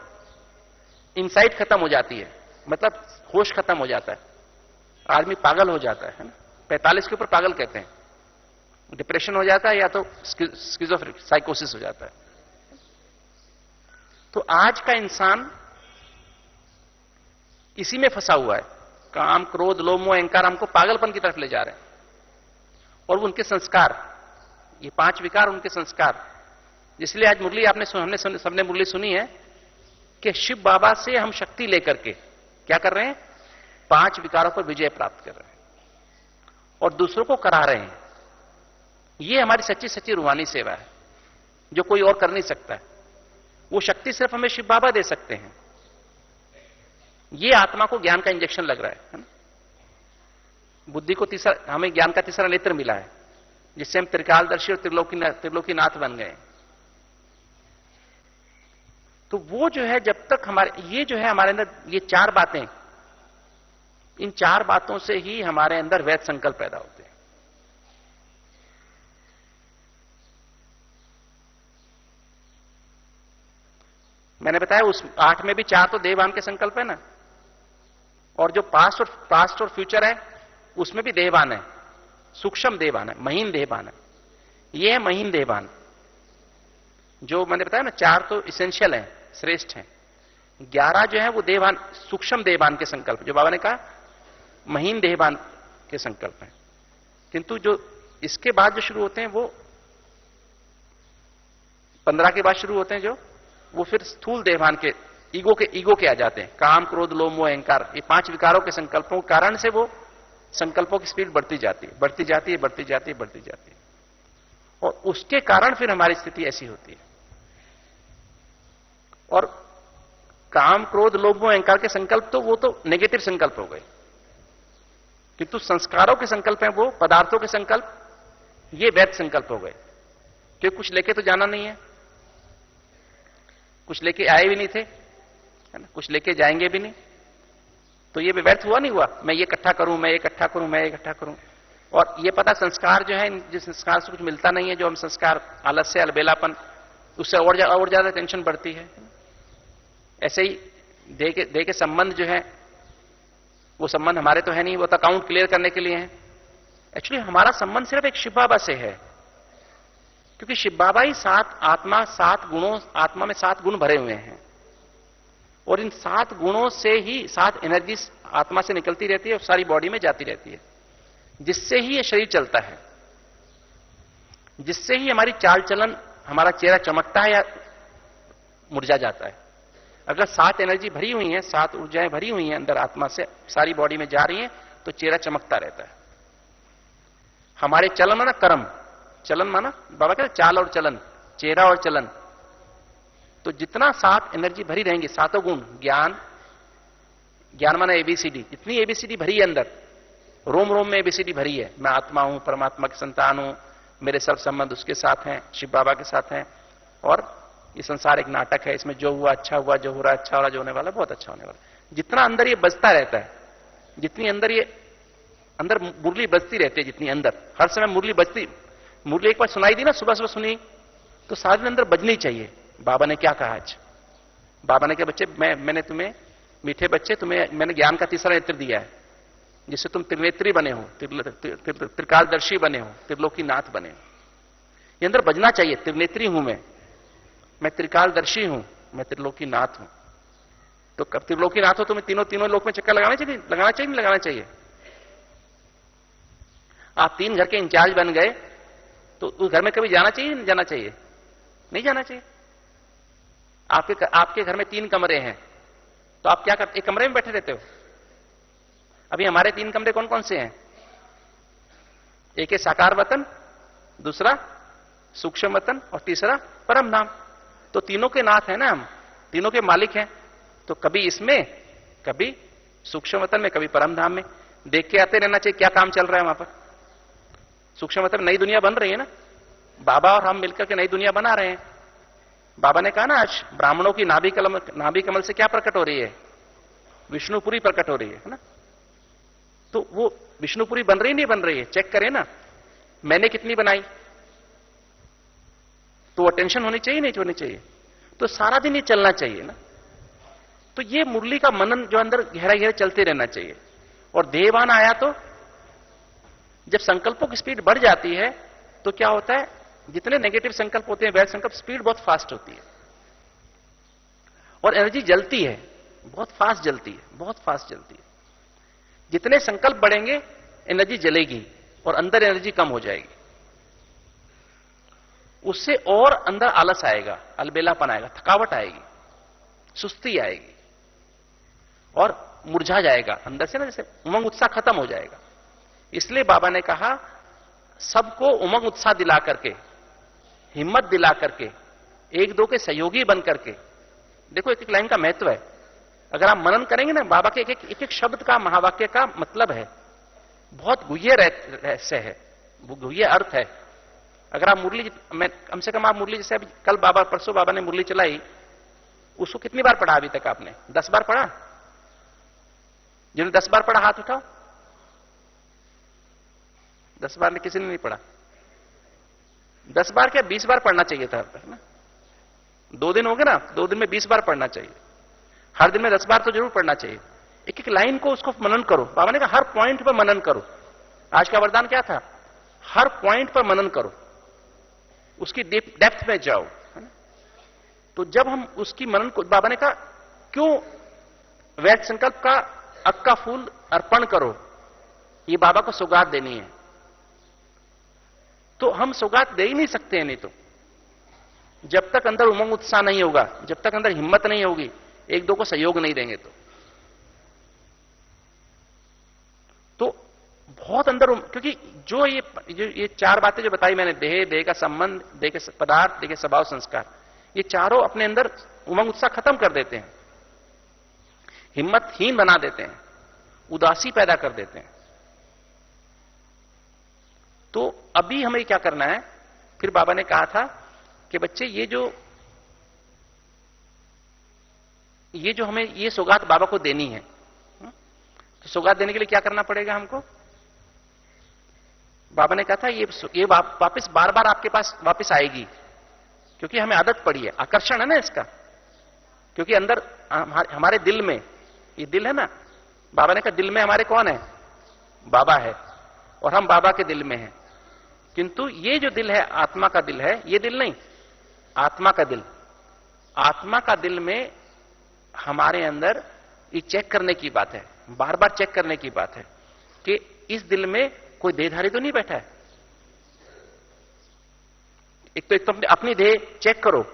इनसाइट खत्म हो जाती है, मतलब होश खत्म हो जाता है, आदमी पागल हो जाता है ना। 45 के ऊपर पागल कहते हैं, डिप्रेशन हो जाता है या तो स्किज़ोफ्रेनिक साइकोसिस हो जाता है। तो आज का इंसान इसी में फंसा हुआ है। काम, क्रोध, लोभ, मोह, अहंकार हमको पागलपन की तरफ ले जा रहे हैं। और वो उनके संस्कार, ये 5 विकार, उनके संस्कार। इसलिए आज मुरली हमने सबने मुरली सुनी है कि शिव बाबा से हम शक्ति लेकर के क्या कर रहे हैं? 5 विकारों पर विजय प्राप्त कर रहे हैं और दूसरों को करा रहे हैं। ये हमारी सच्ची सच्ची रूहानी सेवा है जो कोई और कर नहीं सकता है। वो शक्ति सिर्फ हमें शिव बाबा दे सकते हैं। ये आत्मा को ज्ञान का इंजेक्शन लग रहा है ना? बुद्धि को हमें ज्ञान का तीसरा नेत्र मिला है, जिससे हम त्रिकालदर्शी और त्रिलोकीनाथ बन गए। तो वो जो है, जब तक ये जो है हमारे अंदर ये 4 बातें, इन 4 बातों से ही हमारे अंदर वैध संकल्प पैदा होते हैं। मैंने बताया उस 8 में भी 4 तो देहभान के संकल्प है ना, और जो पास्ट और फ्यूचर है उसमें भी देहभान है, सूक्ष्म देहभान है, महीन देहभान है। ये है महीन देहभान। जो मैंने बताया ना 4 तो इसेंशियल है, श्रेष्ठ है। 11 जो है वो देहभान, सूक्ष्म देहभान के संकल्प, जो बाबा ने कहा महीन देहभान के संकल्प हैं। किंतु जो इसके बाद जो शुरू होते हैं वो 15 के बाद शुरू होते हैं, जो वो फिर स्थूल देहभान के ईगो के आ जाते हैं। काम, क्रोध, लोभ, मोह, अहंकार, ये 5 विकारों के संकल्पों के कारण से वो संकल्पों की स्पीड बढ़ती जाती है, बढ़ती जाती है, बढ़ती जाती है, बढ़ती जाती है। और उसके कारण फिर हमारी स्थिति ऐसी होती है। और काम, क्रोध, लोभ, मोह, अहंकार के संकल्प तो वो तो नेगेटिव संकल्प हो गए, किंतु संस्कारों के संकल्प हैं, वो पदार्थों के संकल्प, ये वैध संकल्प हो गए। क्योंकि कुछ लेके तो जाना नहीं है, कुछ लेके आए भी नहीं थे, है ना, कुछ लेके जाएंगे भी नहीं, तो ये भी व्यर्थ हुआ नहीं हुआ। मैं ये इकट्ठा करूं, मैं ये इकट्ठा करूं, मैं ये इकट्ठा करूं। और ये पता संस्कार जो है, जिस संस्कार से कुछ मिलता नहीं है, जो हम संस्कार आलस्य, अलबेलापन, उससे और ज्यादा टेंशन बढ़ती है। ऐसे ही देह के संबंध जो है, वो संबंध हमारे तो है नहीं, वो तो अकाउंट क्लियर करने के लिए है। एक्चुअली हमारा संबंध सिर्फ एक शिव बाबा से है, क्योंकि शिव बाबा ही 7 गुणों, आत्मा में 7 गुण भरे हुए हैं, और इन 7 गुणों से ही 7 एनर्जी आत्मा से निकलती रहती है और सारी बॉडी में जाती रहती है, जिससे ही ये शरीर चलता है, जिससे ही हमारी चाल चलन, हमारा चेहरा चमकता है या मुरझा जाता है। अगर 7 एनर्जी भरी हुई है, 7 ऊर्जाएं भरी हुई हैं अंदर आत्मा से, सारी बॉडी में जा रही हैं, तो चेहरा चमकता रहता है। हमारे चलन माना कर्म, चलन माना बाबा कहते चाल और चलन, चेहरा और चलन। तो जितना 7 एनर्जी भरी रहेंगी, 7 गुण, ज्ञान, ज्ञान माना एबीसीडी, जितनी एबीसीडी भरी है अंदर, रोम रोम में एबीसीडी भरी है, मैं आत्मा हूं, परमात्मा की संतान हूं, मेरे सब संबंध उसके साथ हैं, शिव बाबा के साथ हैं, और ये संसार एक नाटक है, इसमें जो हुआ अच्छा हुआ, जो हो रहा अच्छा हो रहा, जो होने वाला बहुत अच्छा होने वाला। जितना अंदर ये बजता रहता है, जितनी अंदर ये अंदर मुरली बजती रहती है, जितनी अंदर हर समय मुरली बजती, मुरली एक बार सुनाई दी ना, सुबह सुबह सुनी, तो सारे दिन अंदर बजनी चाहिए। बाबा ने क्या कहा आज? बाबा ने कहा बच्चे, मैंने तुम्हें, मीठे बच्चे, तुम्हें मैंने ज्ञान का तीसरा नेत्र दिया है, जिससे तुम त्रिनेत्री बने हो, त्रिकालदर्शी बने हो, त्रिलोकीनाथ बने हो। ये अंदर बजना चाहिए, त्रिनेत्री हूं मैं त्रिकालदर्शी हूं, मैं त्रिलोकीनाथ हूं। तो कब त्रिलोकीनाथ हो, तुम्हें तीनों लोक में चक्कर लगाना चाहिए नहीं लगाना चाहिए? आप 3 घर के इंचार्ज बन गए, तो उस घर में कभी जाना चाहिए नहीं जाना चाहिए? नहीं जाना चाहिए। आपके घर में 3 कमरे हैं, तो आप क्या करते? एक कमरे में बैठे रहते हो। अभी हमारे 3 कमरे कौन कौन से हैं? एक है साकार वतन, दूसरा सूक्ष्म वतन, और तीसरा परम धाम। तो तीनों के नाथ हैं ना हम, तीनों के मालिक हैं। तो कभी इसमें, कभी सूक्ष्म वतन में, कभी परम धाम में। देख के आते रहना चाहिए क्या काम चल रहा है वहां पर। सूक्ष्म वतन नई दुनिया बन रही है ना, बाबा और हम मिलकर के नई दुनिया बना रहे हैं। बाबा ने कहा ना आज, ब्राह्मणों की नाभि कमल से क्या प्रकट हो रही है? विष्णुपुरी प्रकट हो रही है ना। तो वो विष्णुपुरी बन रही नहीं बन रही है, चेक करें ना, मैंने कितनी बनाई। तो वो टेंशन होनी चाहिए नहीं होनी चाहिए? तो सारा दिन ये चलना चाहिए ना। तो ये मुरली का मनन जो अंदर गहरा गहरा चलते रहना चाहिए। और देहभान आया तो जब संकल्पों की स्पीड बढ़ जाती है तो क्या होता है, जितने नेगेटिव संकल्प होते हैं, वैसे संकल्प, स्पीड बहुत फास्ट होती है और एनर्जी जलती है, बहुत फास्ट जलती है, बहुत फास्ट जलती है। जितने संकल्प बढ़ेंगे एनर्जी जलेगी और अंदर एनर्जी कम हो जाएगी। उससे और अंदर आलस आएगा, अलबेलापन आएगा, थकावट आएगी, सुस्ती आएगी और मुरझा जाएगा अंदर से ना, जैसे उमंग उत्साह खत्म हो जाएगा। इसलिए बाबा ने कहा सबको उमंग उत्साह दिला करके, हिम्मत दिला करके, एक दो के सहयोगी बन करके। देखो एक एक लाइन का महत्व है। अगर आप मनन करेंगे ना, बाबा के एक एक शब्द का, महावाक्य का मतलब है, बहुत गुह्य रहस्य है, गुह्य अर्थ है। अगर आप मुरली, मैं कम से कम आप मुरली, जैसे अभी कल बाबा, परसों बाबा ने मुरली चलाई, उसको कितनी बार पढ़ा अभी तक आपने? 10 बार पढ़ा? जिन्होंने 10 बार पढ़ा हाथ उठाओ। 10 बार ने किसी ने नहीं पढ़ा? 10 बार क्या 20 बार पढ़ना चाहिए था अब तक ना। 2 दिन हो गए ना, 2 दिन में 20 बार पढ़ना चाहिए। हर दिन में 10 बार तो जरूर पढ़ना चाहिए। एक एक लाइन को उसको मनन करो। बाबा ने कहा हर पॉइंट पर मनन करो। आज का वरदान क्या था? हर पॉइंट पर मनन करो, उसकी डेप्थ में जाओ, है ना। तो जब हम उसकी मनन को, बाबा ने कहा क्यों वैध संकल्प का अक का फूल अर्पण करो, ये बाबा को सौगात देनी है। तो हम सौगात दे ही नहीं सकते हैं, नहीं तो जब तक अंदर उमंग उत्साह नहीं होगा, जब तक अंदर हिम्मत नहीं होगी, एक दो को सहयोग नहीं देंगे तो बहुत अंदर, क्योंकि जो ये 4 बातें जो बताई मैंने, देह का संबंध, देह के पदार्थ, देह के स्वभाव, संस्कार, ये चारों अपने अंदर उमंग उत्साह खत्म कर देते हैं, हिम्मतहीन बना देते हैं, उदासी पैदा कर देते हैं। तो अभी हमें क्या करना है? फिर बाबा ने कहा था कि बच्चे ये जो हमें ये सौगात बाबा को देनी है, तो सौगात देने के लिए क्या करना पड़ेगा हमको? बाबा ने कहा था ये वापस बार बार आपके पास वापस आएगी, क्योंकि हमें आदत पड़ी है, आकर्षण है ना इसका। क्योंकि अंदर हमारे दिल में, ये दिल है ना, बाबा ने कहा दिल में हमारे कौन है? बाबा है, और हम बाबा के दिल में हैं। किंतु ये जो दिल है, आत्मा का दिल है, ये दिल नहीं, आत्मा का दिल। आत्मा का दिल में हमारे अंदर ये चेक करने की बात है, बार बार चेक करने की बात है कि इस दिल में कोई देहधारी तो नहीं बैठा है। एक तो अपनी देह चेक करो,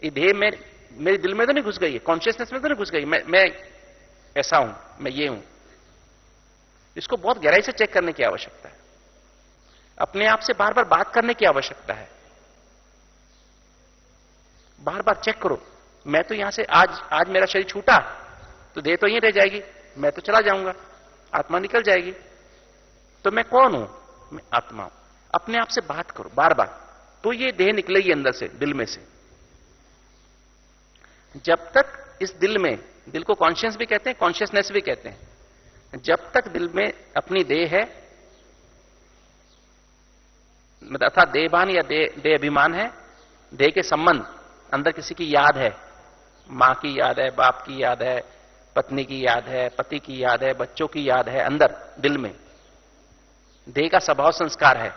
ये देह में मेरे दिल में तो नहीं घुस गई है, कॉन्शियसनेस में तो नहीं घुस गई, मैं ऐसा हूं, मैं ये हूं। इसको बहुत गहराई से चेक करने की आवश्यकता है। अपने आप से बार बार बात करने की आवश्यकता है। बार बार चेक करो, मैं तो यहां से आज मेरा शरीर छूटा तो देह तो यहीं रह जाएगी, मैं तो चला जाऊंगा, आत्मा निकल जाएगी, तो मैं कौन हूं? मैं आत्मा हूं। अपने आप से बात करो बार बार, तो ये देह निकलेगी अंदर से, दिल में से। जब तक इस दिल में, दिल को कॉन्शियस भी कहते हैं, कॉन्शियसनेस भी कहते हैं, जब तक दिल में अपनी देह है, मतलब अर्थात देहभान या देह अभिमान है, देह के संबंध, अंदर किसी की याद है, मां की याद है, बाप की याद है, पत्नी की याद है, पति की याद है, बच्चों की याद है, अंदर दिल में देह का स्वभाव संस्कार है,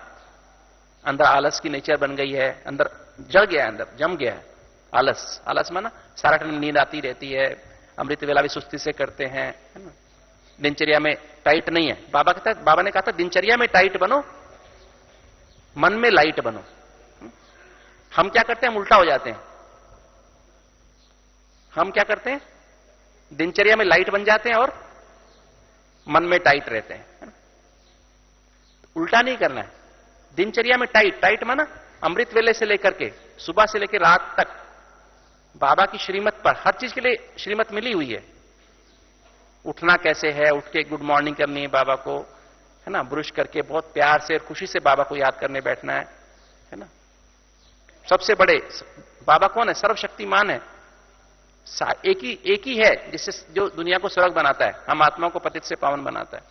अंदर आलस की नेचर बन गई है, अंदर जड़ गया है, अंदर जम गया है आलस। आलस माना सारा टाइम नींद आती रहती है, अमृत वेला भी सुस्ती से करते हैं, है ना, दिनचर्या में टाइट नहीं है। बाबा ने कहा था दिनचर्या में टाइट बनो, मन में लाइट बनो। हम क्या करते हैं, हम उल्टा हो जाते हैं। हम क्या करते हैं, दिनचर्या में लाइट बन जाते हैं और मन में टाइट रहते हैं। उल्टा नहीं करना है। दिनचर्या में टाइट माना अमृत वेले से लेकर के सुबह से लेकर रात तक बाबा की श्रीमत पर, हर चीज के लिए श्रीमत मिली हुई है। उठना कैसे है, उठ के गुड मॉर्निंग करनी है बाबा को, है ना, ब्रुश करके बहुत प्यार से और खुशी से बाबा को याद करने बैठना है ना। सबसे बड़े बाबा कौन है? सर्वशक्तिमान है, एक ही है जिससे जो दुनिया को स्वर्ग बनाता है, हम आत्मा को पतित से पावन बनाता है।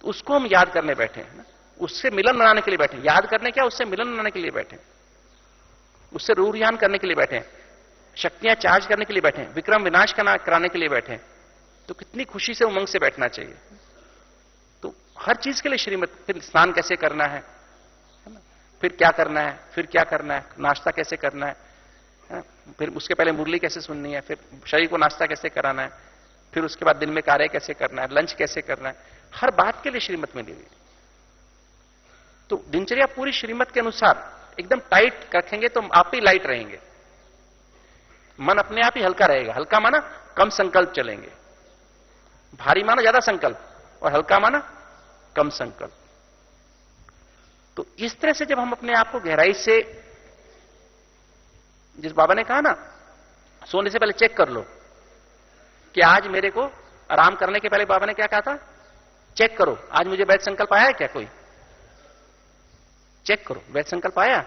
तो उसको हम याद करने बैठे हैं ना, उससे मिलन बनाने के लिए बैठे। याद करने क्या, उससे मिलन बनाने के लिए बैठे, उससे रूरयान करने के लिए बैठे, शक्तियां चार्ज करने के लिए बैठे, विक्रम विनाश कराने के लिए बैठे। तो कितनी खुशी से उमंग से बैठना चाहिए। तो हर चीज के लिए श्रीमत, फिर स्नान कैसे करना है ना, फिर क्या करना है, फिर क्या करना है, नाश्ता कैसे करना है, फिर उसके पहले मुरली कैसे सुननी है, फिर शरीर को नाश्ता कैसे कराना है, फिर उसके बाद दिन में कार्य कैसे करना है, लंच कैसे करना है, हर बात के लिए श्रीमत में दी हुई। तो दिनचर्या पूरी श्रीमत के अनुसार एकदम टाइट रखेंगे तो आप ही लाइट रहेंगे, मन अपने आप ही हल्का रहेगा। हल्का माना कम संकल्प चलेंगे, भारी माना ज्यादा संकल्प, और हल्का माना कम संकल्प। तो इस तरह से जब हम अपने आप को गहराई से, जिस बाबा ने कहा ना सोने से पहले चेक कर लो कि आज मेरे को आराम करने के पहले, बाबा ने क्या कहा था, चेक करो आज मुझे वैध संकल्प आया है क्या, कोई चेक करो वैध संकल्प आया,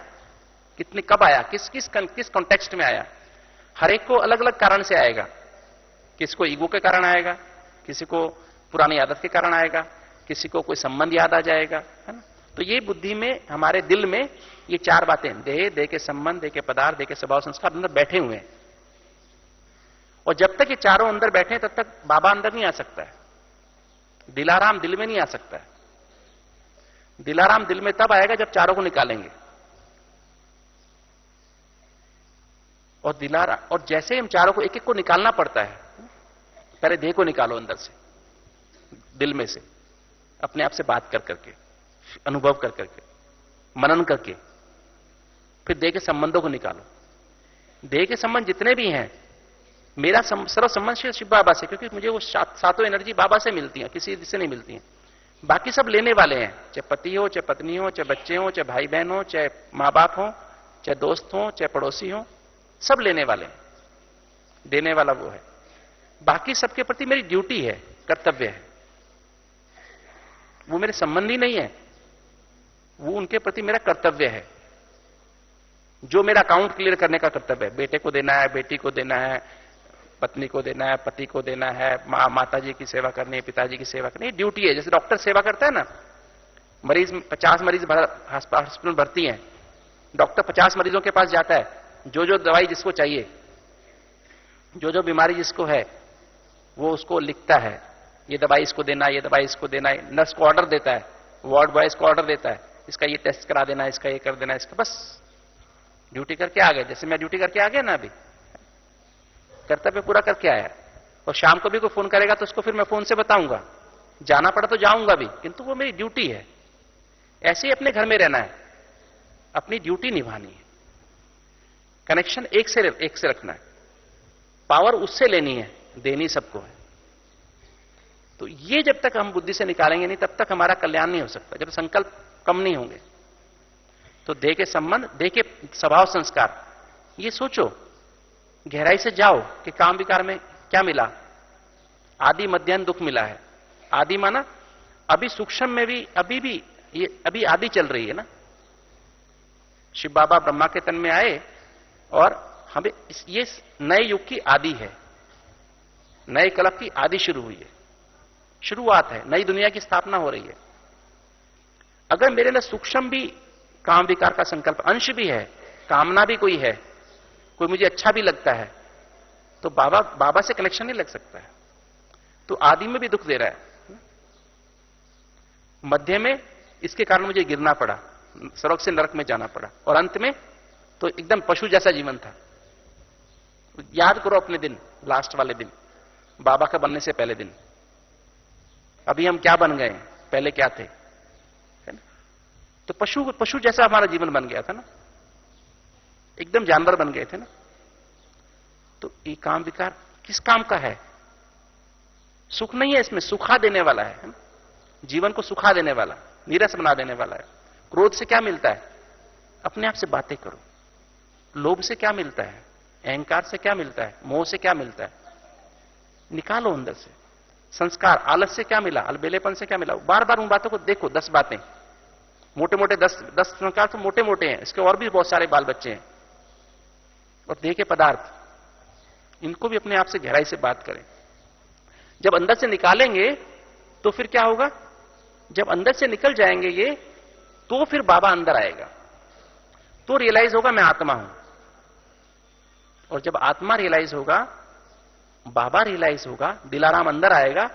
कितने, कब आया, किस कॉन्टेक्स्ट में आया। हर एक को अलग अलग कारण से आएगा, किसी ईगो के कारण आएगा, किसी को पुरानी आदत के कारण आएगा, किसी को कोई संबंध याद आ जाएगा, है ना। तो ये बुद्धि में, हमारे दिल में ये चार बातें, देह के संबंध, देह के पदार्थ, देह के स्वभाव संस्कार अंदर बैठे हुए हैं। और जब तक ये चारों अंदर बैठे हैं तब तक बाबा अंदर नहीं आ सकता है। दिलाराम दिल में नहीं आ सकता है। दिलाराम दिल में तब आएगा जब चारों को निकालेंगे। और जैसे हम चारों को एक एक को निकालना पड़ता है, पहले देह को निकालो अंदर से, दिल में से, अपने आप से बात कर करके, अनुभव कर करके, मनन करके, फिर देह के संबंधों को निकालो। देह के संबंध जितने भी हैं, मेरा सर्व संबंध शिव बाबा से, क्योंकि मुझे वो सातों एनर्जी बाबा से मिलती है, किसी से नहीं मिलती है। बाकी सब लेने वाले हैं, चाहे पति हो, चाहे पत्नी हो, चाहे बच्चे हो, चाहे भाई बहन हो, चाहे मां बाप हो, चाहे दोस्त हो, चाहे पड़ोसी हो, सब लेने वाले हैं, देने वाला वो है। बाकी सबके प्रति मेरी ड्यूटी है, कर्तव्य है, वो मेरे संबंधी नहीं है, वो उनके प्रति मेरा कर्तव्य है, जो मेरा अकाउंट क्लियर करने का कर्तव्य है। बेटे को देना है, बेटी को देना है, पत्नी को देना है, पति को देना है, माता जी की सेवा करनी है, पिताजी की सेवा करनी है, ड्यूटी है। जैसे डॉक्टर सेवा करता है ना, मरीज 50 मरीज हॉस्पिटल में भर्ती हैं, डॉक्टर 50 मरीजों के पास जाता है, जो दवाई जिसको चाहिए, जो बीमारी जिसको है, वो उसको लिखता है, ये दवाई इसको देना है, ये दवाई इसको देना है। नर्स को ऑर्डर देता है, वार्ड बॉयज को ऑर्डर देता है, इसका ये टेस्ट करा देना है, इसका ये कर देना है, इसका, बस ड्यूटी करके आ गए। जैसे मैं ड्यूटी करके आ गया ना, अभी कर्तव्य पूरा करके आया। और शाम को भी कोई फोन करेगा तो उसको फिर मैं फोन से बताऊंगा, जाना पड़ा तो जाऊंगा भी, किंतु वो मेरी ड्यूटी है। ऐसे ही अपने घर में रहना है, अपनी ड्यूटी निभानी है, कनेक्शन एक से रखना है। पावर उससे लेनी है, देनी सबको है। तो ये जब तक हम बुद्धि से निकालेंगे नहीं, तब तक हमारा कल्याण नहीं हो सकता। जब संकल्प कम नहीं होंगे तो देह के संबंध, देह के स्वभाव संस्कार, ये सोचो, गहराई से जाओ कि काम विकार में क्या मिला। आदि मध्यान्ह दुख मिला है। आदि माना अभी सूक्ष्म में भी, अभी भी ये अभी आदि चल रही है ना। शिव बाबा ब्रह्मा के तन में आए और हमें ये नए युग की आदि है, नए कल्प की आदि शुरू हुई है, शुरुआत है, नई दुनिया की स्थापना हो रही है। अगर मेरे अंदर सूक्ष्म भी काम विकार का संकल्प अंश भी है, कामना भी कोई है, कोई मुझे अच्छा भी लगता है, तो बाबा से कनेक्शन नहीं लग सकता है। तो आदि में भी दुख दे रहा है, मध्य में इसके कारण मुझे गिरना पड़ा, स्वर्ग से नरक में जाना पड़ा, और अंत में तो एकदम पशु जैसा जीवन था। याद करो अपने दिन, लास्ट वाले दिन, बाबा का बनने से पहले दिन, अभी हम क्या बन गए, पहले क्या थे, है ना? तो पशु जैसा हमारा जीवन बन गया था ना, एकदम जानवर बन गए थे ना। तो ये काम विकार किस काम का है? सुख नहीं है इसमें, सुखा देने वाला है ना? जीवन को सुखा देने वाला, नीरस बना देने वाला है। क्रोध से क्या मिलता है? अपने आप से बातें करो। लोभ से क्या मिलता है? अहंकार से क्या मिलता है? मोह से क्या मिलता है? निकालो अंदर से। संस्कार, आलस से क्या मिला? अलबेलेपन से क्या मिला? बार बार उन बातों को देखो, 10 बातें, मोटे मोटे 10 संस्कार तो मोटे मोटे हैं, इसके और भी बहुत सारे बाल बच्चे हैं। और देह के पदार्थ, इनको भी अपने आप से गहराई से बात करें। जब अंदर से निकालेंगे तो फिर क्या होगा? जब अंदर से निकल जाएंगे ये, तो फिर बाबा अंदर आएगा, तो रियलाइज होगा मैं आत्मा हूं। और जब आत्मा रियलाइज होगा, बाबा रियलाइज होगा, दिलाराम अंदर आएगा,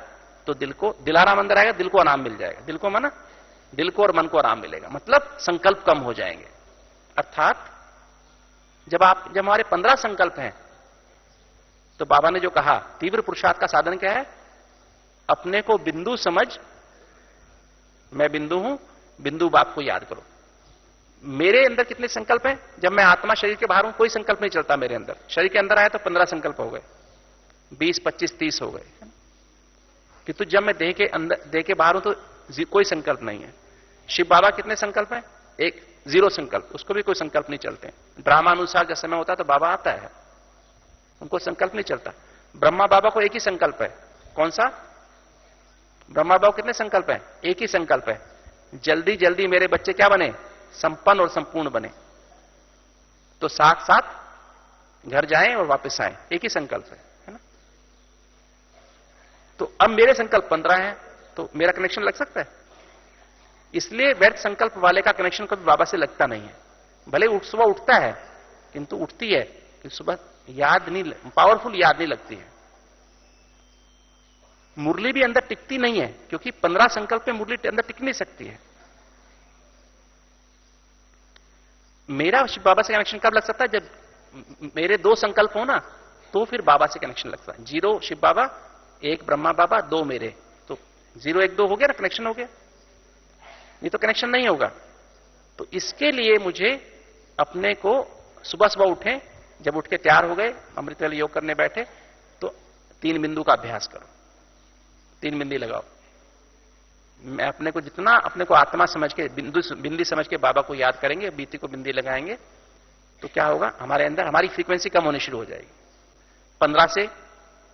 तो दिलाराम अंदर आएगा, दिल को आराम मिल जाएगा। दिल को माना दिल को और मन को आराम मिलेगा, मतलब संकल्प कम हो जाएंगे। अर्थात जब हमारे 15 संकल्प हैं, तो बाबा ने जो कहा तीव्र पुरुषार्थ का साधन क्या है? अपने को बिंदु समझ, मैं बिंदु हूं, बिंदु बाप को याद करो। मेरे अंदर कितने संकल्प हैं? जब मैं आत्मा शरीर के बाहर हूं, कोई संकल्प नहीं चलता मेरे अंदर। शरीर के अंदर आया तो 15 संकल्प हो गए, 20, 25, 30 हो गए। किंतु जब मैं देह के बाहर हूं तो कोई संकल्प नहीं है। शिव बाबा कितने संकल्प हैं? एक, 0 संकल्प, उसको भी कोई संकल्प नहीं चलते। ड्रामा अनुसार जब समय होता है तो बाबा आता है, उनको संकल्प नहीं चलता। ब्रह्मा बाबा को एक ही संकल्प है, कौन सा? ब्रह्मा बाबा कितने संकल्प हैं? एक ही संकल्प है, जल्दी जल्दी मेरे बच्चे क्या बने? संपन्न और संपूर्ण बने, तो साथ साथ घर जाएं और वापस आएं। एक ही संकल्प है ना? तो अब मेरे संकल्प 15 हैं, तो मेरा कनेक्शन लग सकता है? इसलिए व्यर्थ संकल्प वाले का कनेक्शन कभी बाबा से लगता नहीं है। भले सुबह उठता है, किंतु उठती है कि सुबह याद नहीं, पावरफुल याद नहीं लगती है। मुरली भी अंदर टिकती नहीं है, क्योंकि 15 संकल्प में मुरली अंदर टिक नहीं सकती है। मेरा शिव बाबा से कनेक्शन कब लग सकता है? जब मेरे 2 संकल्प हो ना, तो फिर बाबा से कनेक्शन लगता है। 0 शिव बाबा, 1 ब्रह्मा बाबा, 2 मेरे, तो 0 1 2 हो गया ना, कनेक्शन हो गया। नहीं तो कनेक्शन नहीं होगा। तो इसके लिए मुझे अपने को सुबह सुबह उठे, जब उठ के तैयार हो गए, अमृत वेले योग करने बैठे, तो 3 बिंदु का अभ्यास करो, 3 बिंदी लगाओ। मैं अपने को जितना अपने को आत्मा समझ के, बिंदी समझ के बाबा को याद करेंगे, बीती को बिंदी लगाएंगे, तो क्या होगा? हमारे अंदर हमारी फ्रीक्वेंसी कम होनी शुरू हो जाएगी। 15 से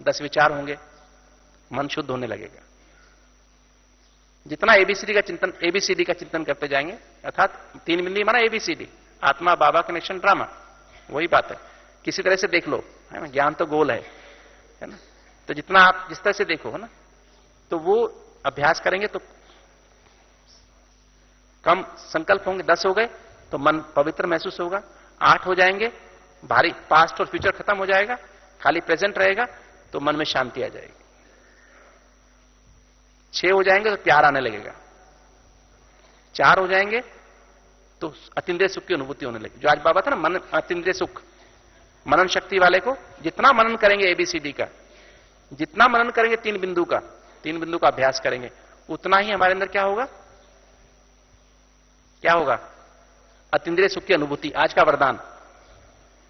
10 विचार होंगे, मन शुद्ध होने लगेगा। जितना एबीसीडी का चिंतन करते जाएंगे, अर्थात 3 बिंदी माना एबीसीडी, आत्मा बाबा कनेक्शन ड्रामा, वही बात है। किसी तरह से देख लो, है ना? ज्ञान तो गोल है ना? तो जितना आप जिस तरह से देखो, है ना, तो वो अभ्यास करेंगे तो कम संकल्प होंगे। 10 हो गए तो मन पवित्र महसूस होगा। 8 हो जाएंगे, भारी पास्ट और फ्यूचर खत्म हो जाएगा, खाली प्रेजेंट रहेगा, तो मन में शांति आ जाएगी। 6 हो जाएंगे तो प्यार आने लगेगा। 4 हो जाएंगे तो अतीन्द्रिय सुख की अनुभूति होने लगेगी। जो आज बाबा था ना, मन अतीन्द्रिय सुख, मनन शक्ति वाले को जितना मनन करेंगे एबीसीडी का, जितना मनन करेंगे 3 बिंदु का अभ्यास करेंगे, उतना ही हमारे अंदर क्या होगा? क्या होगा? अतीन्द्रिय सुख की अनुभूति। आज का वरदान,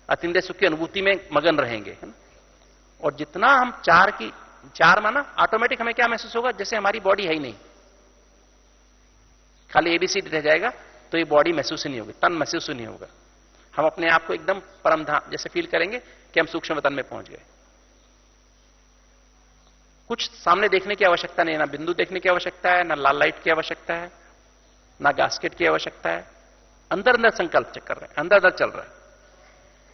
अतीन्द्रिय सुख की अनुभूति में मगन रहेंगे, है ना? और जितना हम चार माना ऑटोमेटिक हमें क्या महसूस होगा, जैसे हमारी बॉडी है ही नहीं, खाली एबीसीडी रह जाएगा, तो ये बॉडी महसूस ही नहीं होगी, तन महसूस ही नहीं होगा। हम अपने आप को एकदम परमधाम जैसे फील करेंगे कि हम सूक्ष्म वतन में पहुंच गए। कुछ सामने देखने की आवश्यकता नहीं है, ना बिंदु देखने की आवश्यकता है, ना लाल लाइट की आवश्यकता है, ना गास्केट की आवश्यकता है। अंदर अंदर संकल्प चेक कर रहे हैं, अंदर अंदर चल रहा है,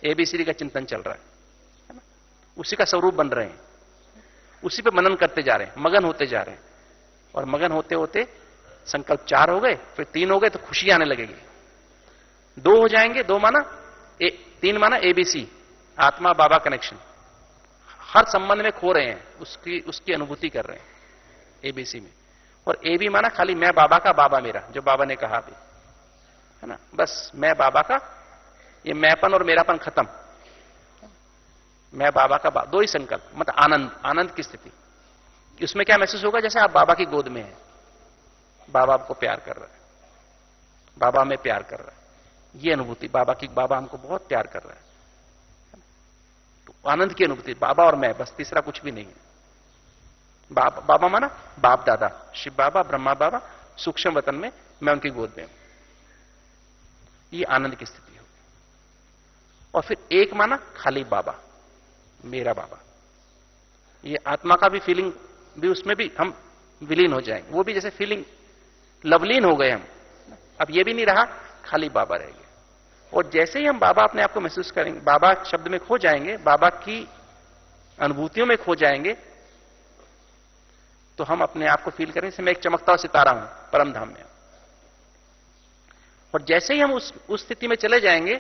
एबीसीडी का चिंतन चल रहा है ना, उसी का स्वरूप बन रहे हैं, उसी पे मनन करते जा रहे हैं, मगन होते जा रहे हैं। और मगन होते होते संकल्प 4 हो गए, फिर 3 हो गए, तो खुशी आने लगेगी। 2 हो जाएंगे, 2 माना 3 माना एबीसी, आत्मा बाबा कनेक्शन, हर संबंध में खो रहे हैं, उसकी अनुभूति कर रहे हैं एबीसी में। और ए भी माना खाली मैं बाबा का, बाबा मेरा, जो बाबा ने कहा भी है ना, बस मैं बाबा का, ये मैंपन और मेरापन खत्म, मैं बाबा का, 2 ही संकल्प, मतलब आनंद, आनंद की स्थिति। उसमें क्या महसूस होगा, जैसे आप बाबा की गोद में हैं, बाबा आपको प्यार कर रहा है, बाबा में प्यार कर रहा है, ये अनुभूति बाबा की, बाबा हमको बहुत प्यार कर रहा है, तो आनंद की अनुभूति, बाबा और मैं, बस तीसरा कुछ भी नहीं है। बाबा माना बाप दादा, शिव बाबा, ब्रह्मा बाबा, सूक्ष्म वतन में, मैं उनकी गोद में हूं, ये आनंद की स्थिति होगी। और फिर 1 माना खाली बाबा, मेरा बाबा, ये आत्मा का भी फीलिंग भी, उसमें भी हम विलीन हो जाएंगे, वो भी जैसे फीलिंग लवलीन हो गए हम, अब ये भी नहीं रहा, खाली बाबा रहेंगे। और जैसे ही हम बाबा अपने आप को महसूस करेंगे, बाबा शब्द में खो जाएंगे, बाबा की अनुभूतियों में खो जाएंगे, तो हम अपने आप को फील करेंगे जैसे मैं एक चमकता हुआ सितारा हूं परम धाम में। और जैसे ही हम उस स्थिति में चले जाएंगे,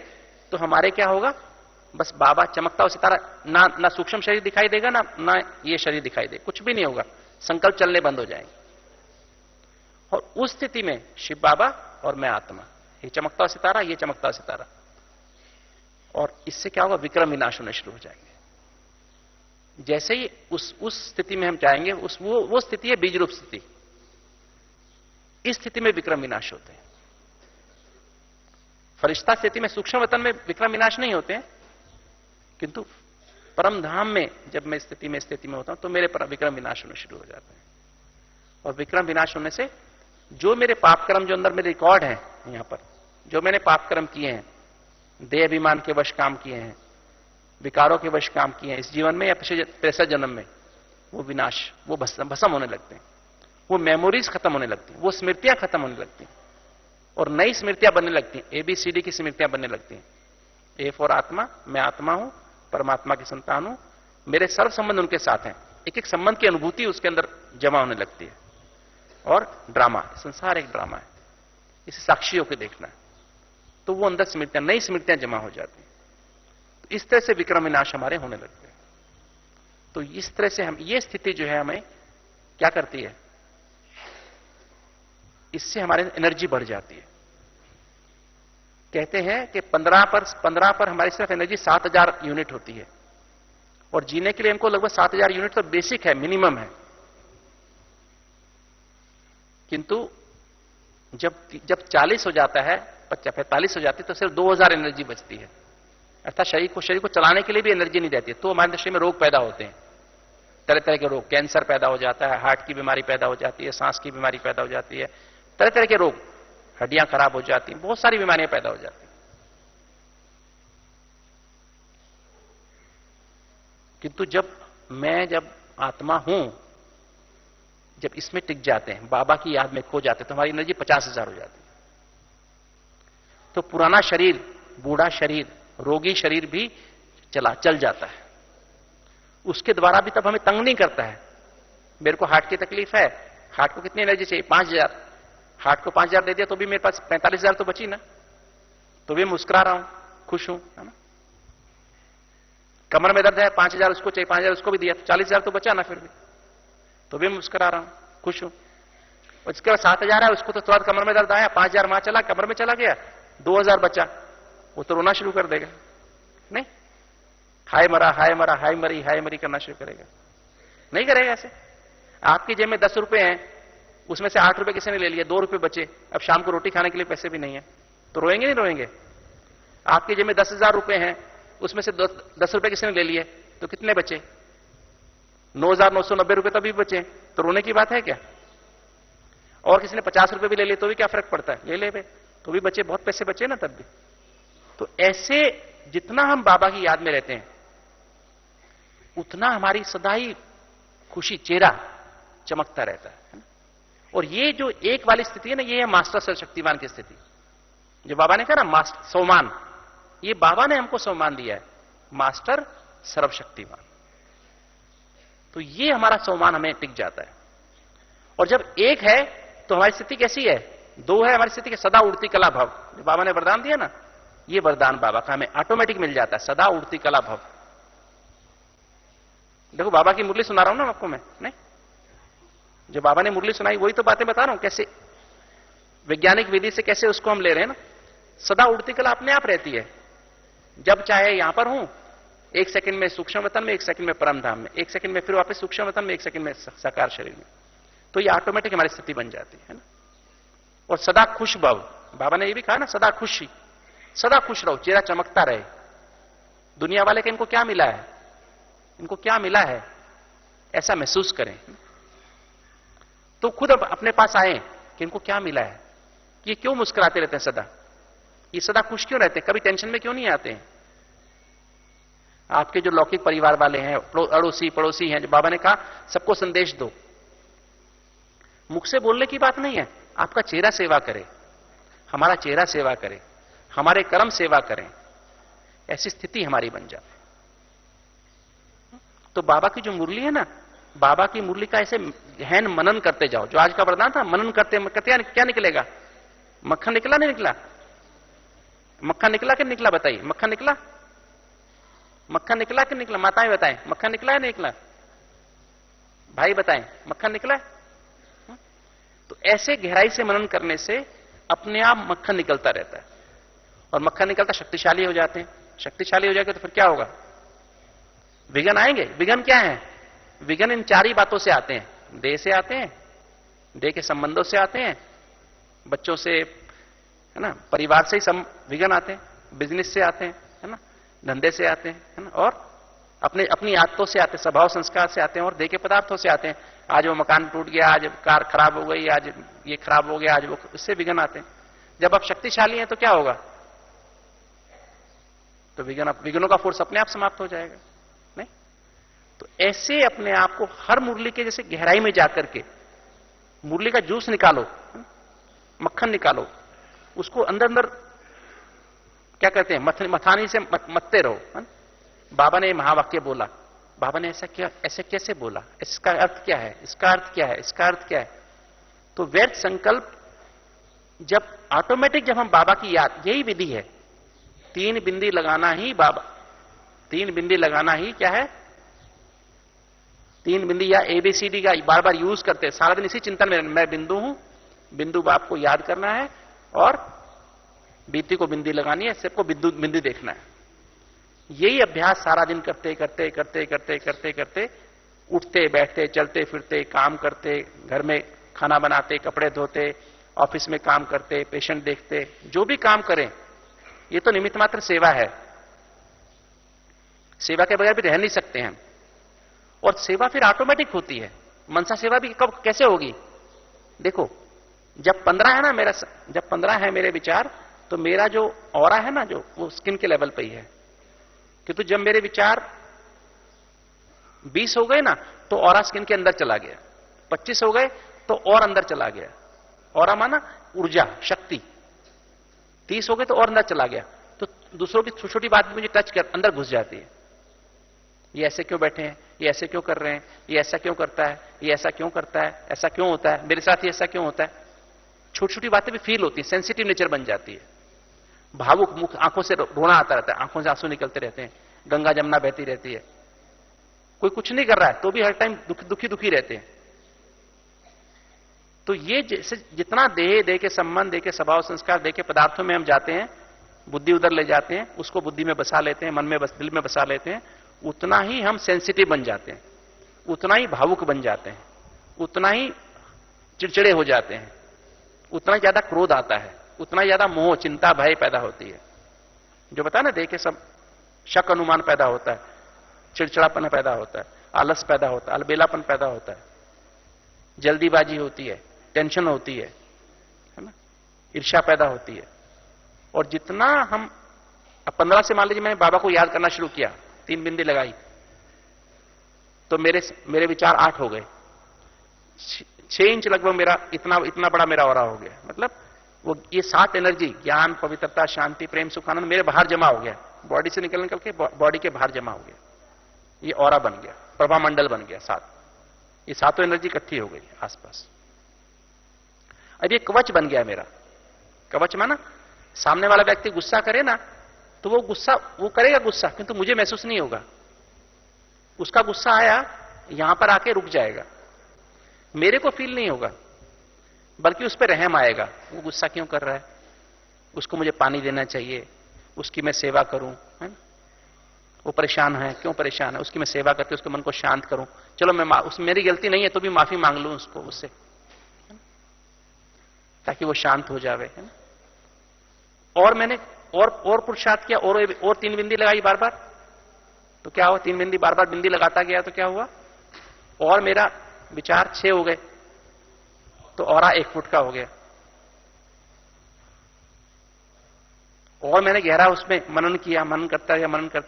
तो हमारे क्या होगा, बस बाबा चमकता हुआ सितारा, ना सूक्ष्म शरीर दिखाई देगा, ना ये शरीर दिखाई देगा, कुछ भी नहीं होगा, संकल्प चलने बंद हो जाएंगे। और उस स्थिति में शिव बाबा और मैं आत्मा, ये चमकता हुआ सितारा, ये चमकता हुआ सितारा, और इससे क्या होगा, विक्रम विनाश होने शुरू हो जाएंगे। जैसे ही उस स्थिति में हम जाएंगे, वो स्थिति है बीज रूप स्थिति। इस स्थिति में विक्रम विनाश होते हैं। फरिश्ता स्थिति में, सूक्ष्म वतन में विक्रम विनाश नहीं होते हैं, किंतु परम धाम में जब मैं स्थिति में होता हूं, तो मेरे पर विक्रम विनाश होने शुरू हो जाते हैं। और विक्रम विनाश होने से जो मेरे पाप कर्म, जो अंदर मेरे रिकॉर्ड है यहां पर, जो मैंने पाप कर्म किए हैं, देह अभिमान के वश काम किए हैं, विकारों के वश काम किए हैं इस जीवन में या पिछले जन्म में, वो विनाश, वो भस्म होने लगते हैं, वो मेमोरीज खत्म होने लगती हैं, वो स्मृतियां खत्म होने लगती हैं, और नई स्मृतियां बनने लगती हैं, एबीसीडी की स्मृतियां बनने लगती हैं। ए फॉर आत्मा, मैं आत्मा हूं, परमात्मा की संतान हूं, मेरे सर्व संबंध उनके साथ हैं, एक एक संबंध की अनुभूति उसके अंदर जमा होने लगती है। और ड्रामा, संसार एक ड्रामा है, इसे साक्षी होकर देखना है, तो वो अंदर स्मृतियां, नई स्मृतियां जमा हो जाती हैं। तो इस तरह से विक्रम विनाश हमारे होने लगते हैं। तो इस तरह से हम, ये स्थिति जो है हमें क्या करती है, इससे हमारी एनर्जी बढ़ जाती है। कहते हैं कि 15 पर हमारी सिर्फ एनर्जी 7000 यूनिट होती है, और जीने के लिए हमको लगभग 7000 यूनिट तो बेसिक है, मिनिमम है। किंतु जब 40 हो जाता है, 45 हो जाती है, तो सिर्फ 2000 एनर्जी बचती है। अर्थात शरीर को चलाने के लिए भी एनर्जी नहीं रहती है। तो हमारे शरीर में रोग पैदा होते हैं, तरह तरह के रोग, कैंसर पैदा हो जाता है, हार्ट की बीमारी पैदा हो जाती है, सांस की बीमारी पैदा हो जाती है, तरह तरह के रोग, हड्डियां खराब हो जाती हैं, बहुत सारी बीमारियां पैदा हो जाती हैं। किंतु जब आत्मा हूं, जब इसमें टिक जाते हैं, बाबा की याद में खो जाते हैं, तो हमारी एनर्जी 50,000 हो जाती है। तो पुराना शरीर, बूढ़ा शरीर, रोगी शरीर भी चल जाता है, उसके द्वारा भी तब हमें तंग नहीं करता है। मेरे को हार्ट की तकलीफ है, हार्ट को कितनी एनर्जी चाहिए, 5000, हार्ट को 5000 दे दिया तो भी मेरे पास 45,000 तो बची ना, तो भी मुस्कुरा रहा हूं, खुश हूं, है ना। कमर में दर्द है, 5000 उसको चाहिए, 5000 उसको भी दिया, तो 40,000 तो बचा ना, फिर भी तो भी मुस्कुरा रहा हूं, खुश हूं। और इसके बाद 7000 है, उसको तो तुरंत कमर में दर्द आया, 5000 वहां चला, कमर में चला गया, 2000 बचा, वो तो रोना शुरू कर देगा, नहीं, हाय मरा, हाय मरा, हाय मरी, हाय मरी करना शुरू करेगा, नहीं करेगा ऐसे। आपकी जेब में 10 रुपए हैं, उसमें से 8 रुपए किसी ने ले लिया, 2 रुपए बचे, अब शाम को रोटी खाने के लिए पैसे भी नहीं है, तो रोएंगे नहीं रोएंगे। आपकी जेब में 10,000 रुपए हैं, उसमें से 10 रुपए किसी ने ले लिए, तो कितने बचे, 9,990 रुपए तभी बचे, तो रोने की बात है क्या? और किसी ने 50 रुपए भी ले लिए तो भी क्या फर्क पड़ता है, ले ले बे, तो भी बचे, बहुत पैसे बचे ना तब भी। तो ऐसे जितना हम बाबा की याद में रहते हैं उतना हमारी सदा ही खुशी, चेहरा चमकता रहता है। और ये जो एक वाली स्थिति है ना, ये है मास्टर सर्वशक्तिमान की स्थिति। जो बाबा ने कहा ना मास्टर सोमान, ये बाबा ने हमको सम्मान दिया है, मास्टर सर्वशक्तिमान। तो ये हमारा सम्मान हमें टिक जाता है। और जब एक है तो हमारी स्थिति कैसी है? दो है हमारी स्थिति के सदा उड़ती कला भव। जो बाबा ने वरदान दिया ना, ये वरदान बाबा का हमें ऑटोमेटिक मिल जाता है, सदा उड़ती कला भव। देखो बाबा की मुरली सुना रहा हूं ना आपको मैं, नहीं जो बाबा ने मुरली सुनाई वही तो बातें बता रहा हूं, कैसे वैज्ञानिक विधि से कैसे उसको हम ले रहे हैं ना। सदा उड़ती कला अपने आप रहती है, जब चाहे यहां पर हूं, एक सेकंड में सूक्ष्म वतन में, एक सेकंड में परम धाम में, एक सेकंड में फिर वापस सूक्ष्म वतन में, एक सेकंड में साकार शरीर में। तो ये ऑटोमेटिक हमारी स्थिति बन जाती है ना। और सदा खुश भव, बाबा ने ये भी कहा ना, सदा खुशी, सदा खुश रहो, चेहरा चमकता रहे। दुनिया वाले के इनको क्या मिला है, इनको क्या मिला है, ऐसा महसूस करें। तो खुद अपने पास आए कि इनको क्या मिला है, ये क्यों मुस्कुराते रहते हैं सदा, ये सदा खुश क्यों रहते हैं, कभी टेंशन में क्यों नहीं आते हैं। आपके जो लौकिक परिवार वाले हैं, अड़ोसी पड़ोसी हैं, जो बाबा ने कहा सबको संदेश दो, मुख से बोलने की बात नहीं है, आपका चेहरा सेवा करे, हमारा चेहरा सेवा करे, हमारे कर्म सेवा करें, ऐसी स्थिति हमारी बन जाए। तो बाबा की जो मुरली है ना, बाबा की मुरली का ऐसे गहन मनन करते जाओ। जो आज का वरदान था, मनन करते करते क्या निकलेगा? मक्खन निकला नहीं निकला? मक्खन निकला कि निकला बताइए? मक्खन निकला? मक्खन निकला कि निकला? माताएं बताएं, मक्खन निकला है नहीं निकला? भाई बताएं, मक्खन निकला है? तो ऐसे गहराई से मनन करने से अपने आप मक्खन निकलता रहता है, और मक्खन निकलता शक्तिशाली हो जाते हैं। शक्तिशाली हो जाएगा तो फिर क्या होगा? विघ्न आएंगे। विघ्न क्या है? विघ्न इन चार ही बातों से आते हैं। देह से आते हैं, देह के संबंधों से आते हैं, बच्चों से, है ना, परिवार से ही विघ्न आते हैं, बिजनेस से आते हैं, है ना, धंधे से आते हैं, है ना, और अपनी आदतों से आते हैं, स्वभाव संस्कार से आते हैं, और देह के पदार्थों से आते हैं। आज वो मकान टूट गया, आज कार खराब हो गई, आज ये खराब हो गया, आज वो, इससे विघ्न आते हैं। जब आप शक्तिशाली हैं तो क्या होगा? तो विघ्नों का फोर्स अपने आप समाप्त हो जाएगा। नहीं तो ऐसे अपने आप को हर मुरली के जैसे गहराई में जाकर के मुरली का जूस निकालो, मक्खन निकालो, उसको अंदर अंदर क्या कहते हैं, मथानी से मत्ते रहो। बाबा ने महावाक्य बोला, बाबा ने ऐसे कैसे बोला, इसका अर्थ क्या है, इसका अर्थ क्या है, इसका अर्थ क्या है। तो व्यर्थ संकल्प जब ऑटोमेटिक, जब हम बाबा की याद, यही विधि है, 3 बिंदी लगाना ही बाबा, 3 बिंदी लगाना ही क्या है, 3 बिंदी या ABCD का बार बार यूज करते हैं। सारा दिन इसी चिंतन में, मैं बिंदु हूं, बिंदु बाप को याद करना है, और बीती को बिंदी लगानी है, सबको बिंदु देखना है। यही अभ्यास सारा दिन करते करते करते करते करते करते, उठते बैठते चलते फिरते काम करते, घर में खाना बनाते, कपड़े धोते, ऑफिस में काम करते, पेशेंट देखते, जो भी काम करें, ये तो निमित्त मात्र सेवा है। सेवा के बगैर भी रह नहीं सकते हैं। और सेवा फिर ऑटोमेटिक होती है। मनसा सेवा भी कब कैसे होगी? देखो, जब 15 है ना मेरा, जब 15 है मेरे विचार, तो मेरा जो ऑरा है ना, जो वो स्किन के लेवल पे ही है। किंतु जब मेरे विचार 20 हो गए ना, तो ऑरा स्किन के अंदर चला गया। 25 हो गए तो और अंदर चला गया। ऑरा माना ऊर्जा, शक्ति। 30 हो गए तो और अंदर चला गया। तो दूसरों की छोटी छोटी बात मुझे टच कर अंदर घुस जाती है। ये ऐसे क्यों बैठे हैं, ये ऐसे क्यों कर रहे हैं, ये ऐसा क्यों करता है, ये ऐसा क्यों करता है, ऐसा क्यों होता है, मेरे साथ ये ऐसा क्यों होता है। छोटी छोटी बातें भी फील होती है, सेंसिटिव नेचर बन जाती है। भावुक मुख, आंखों से रोना आता रहता है, आंखों से आंसू निकलते रहते हैं, गंगा जमुना बहती रहती है। कोई कुछ नहीं कर रहा है तो भी हर टाइम दुखी दुखी रहते हैं। तो ये जैसे जितना देह के संबंध, देह के स्वभाव संस्कार, देह के पदार्थों में हम जाते हैं, बुद्धि उधर ले जाते हैं, उसको बुद्धि में बसा लेते हैं, मन में दिल में बसा लेते हैं, उतना ही हम सेंसिटिव बन जाते हैं, उतना ही भावुक बन जाते हैं, उतना ही चिड़चिड़े हो जाते हैं, उतना ज्यादा क्रोध आता है, उतना ज्यादा मोह, चिंता, भय पैदा होती है। जो बता ना, देह के सब शक अनुमान पैदा होता है, चिड़चिड़ापन पैदा होता है। आलस पैदा होता है, अलबेलापन पैदा होता है, जल्दीबाजी होती है, टेंशन होती है ना, ईर्ष्या पैदा होती है। और जितना हम 15 से मान लीजिए मैंने बाबा को याद करना शुरू किया, 3 बिंदी लगाई, तो मेरे विचार 8 हो गए। 6 इंच लगभग मेरा इतना बड़ा मेरा ऑरा हो गया। मतलब वो ये 7 एनर्जी, ज्ञान, पवित्रता, शांति, प्रेम, सुख, आनंद मेरे बाहर जमा हो गया, बॉडी से निकल के बॉडी के बाहर जमा हो गया। ये ऑरा बन गया, प्रभा मंडल बन गया 7। ये 7 एनर्जी इकट्ठी हो गई आसपास। अब ये कवच बन गया मेरा। कवच माना सामने वाला व्यक्ति गुस्सा करे ना, तो वो करेगा गुस्सा, किंतु मुझे महसूस नहीं होगा। उसका गुस्सा आया, यहां पर आके रुक जाएगा, मेरे को फील नहीं होगा, बल्कि उस पर रहम आएगा। वो गुस्सा क्यों कर रहा है, उसको मुझे पानी देना चाहिए, उसकी मैं सेवा करूं, है ना? वो परेशान है, क्यों परेशान है, उसकी मैं सेवा करके उसके मन को शांत करूं। चलो मेरी गलती नहीं है तो भी माफी मांग लूं उसको, उससे, ताकि वो शांत हो जावे, है ना? और मैंने और पुरुषार्थ किया, और 3 बिंदी लगाई बार बार, तो क्या हुआ? 3 बिंदी बार बार बिंदी लगाता गया तो क्या हुआ? और मेरा विचार 6 हो गए, तो ऑरा 1 फुट का हो गया। और मैंने गहरा उसमें मनन किया, मनन करते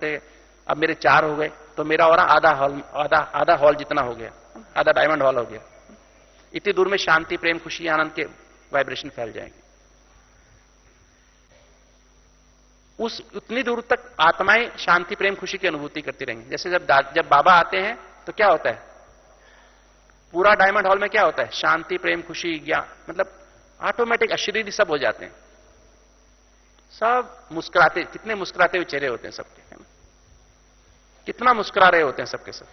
गए, अब मेरे 4 हो गए, तो मेरा ऑरा आधा हॉल जितना हो गया, आधा डायमंड हॉल हो गया। इतनी दूर में शांति, प्रेम, खुशी, आनंद के वाइब्रेशन फैल जाएंगे। उतनी दूर तक आत्माएं शांति, प्रेम, खुशी की अनुभूति करती रहेंगी। जैसे जब बाबा आते हैं तो क्या होता है? पूरा डायमंड हॉल में क्या होता है? शांति, प्रेम, खुशी, ज्ञान, मतलब ऑटोमेटिक अशरीरी सब हो जाते हैं। सब मुस्कुराते, कितने मुस्कुराते हुए चेहरे होते हैं सबके, है ना? कितना मुस्कुरा रहे होते हैं सबके सब,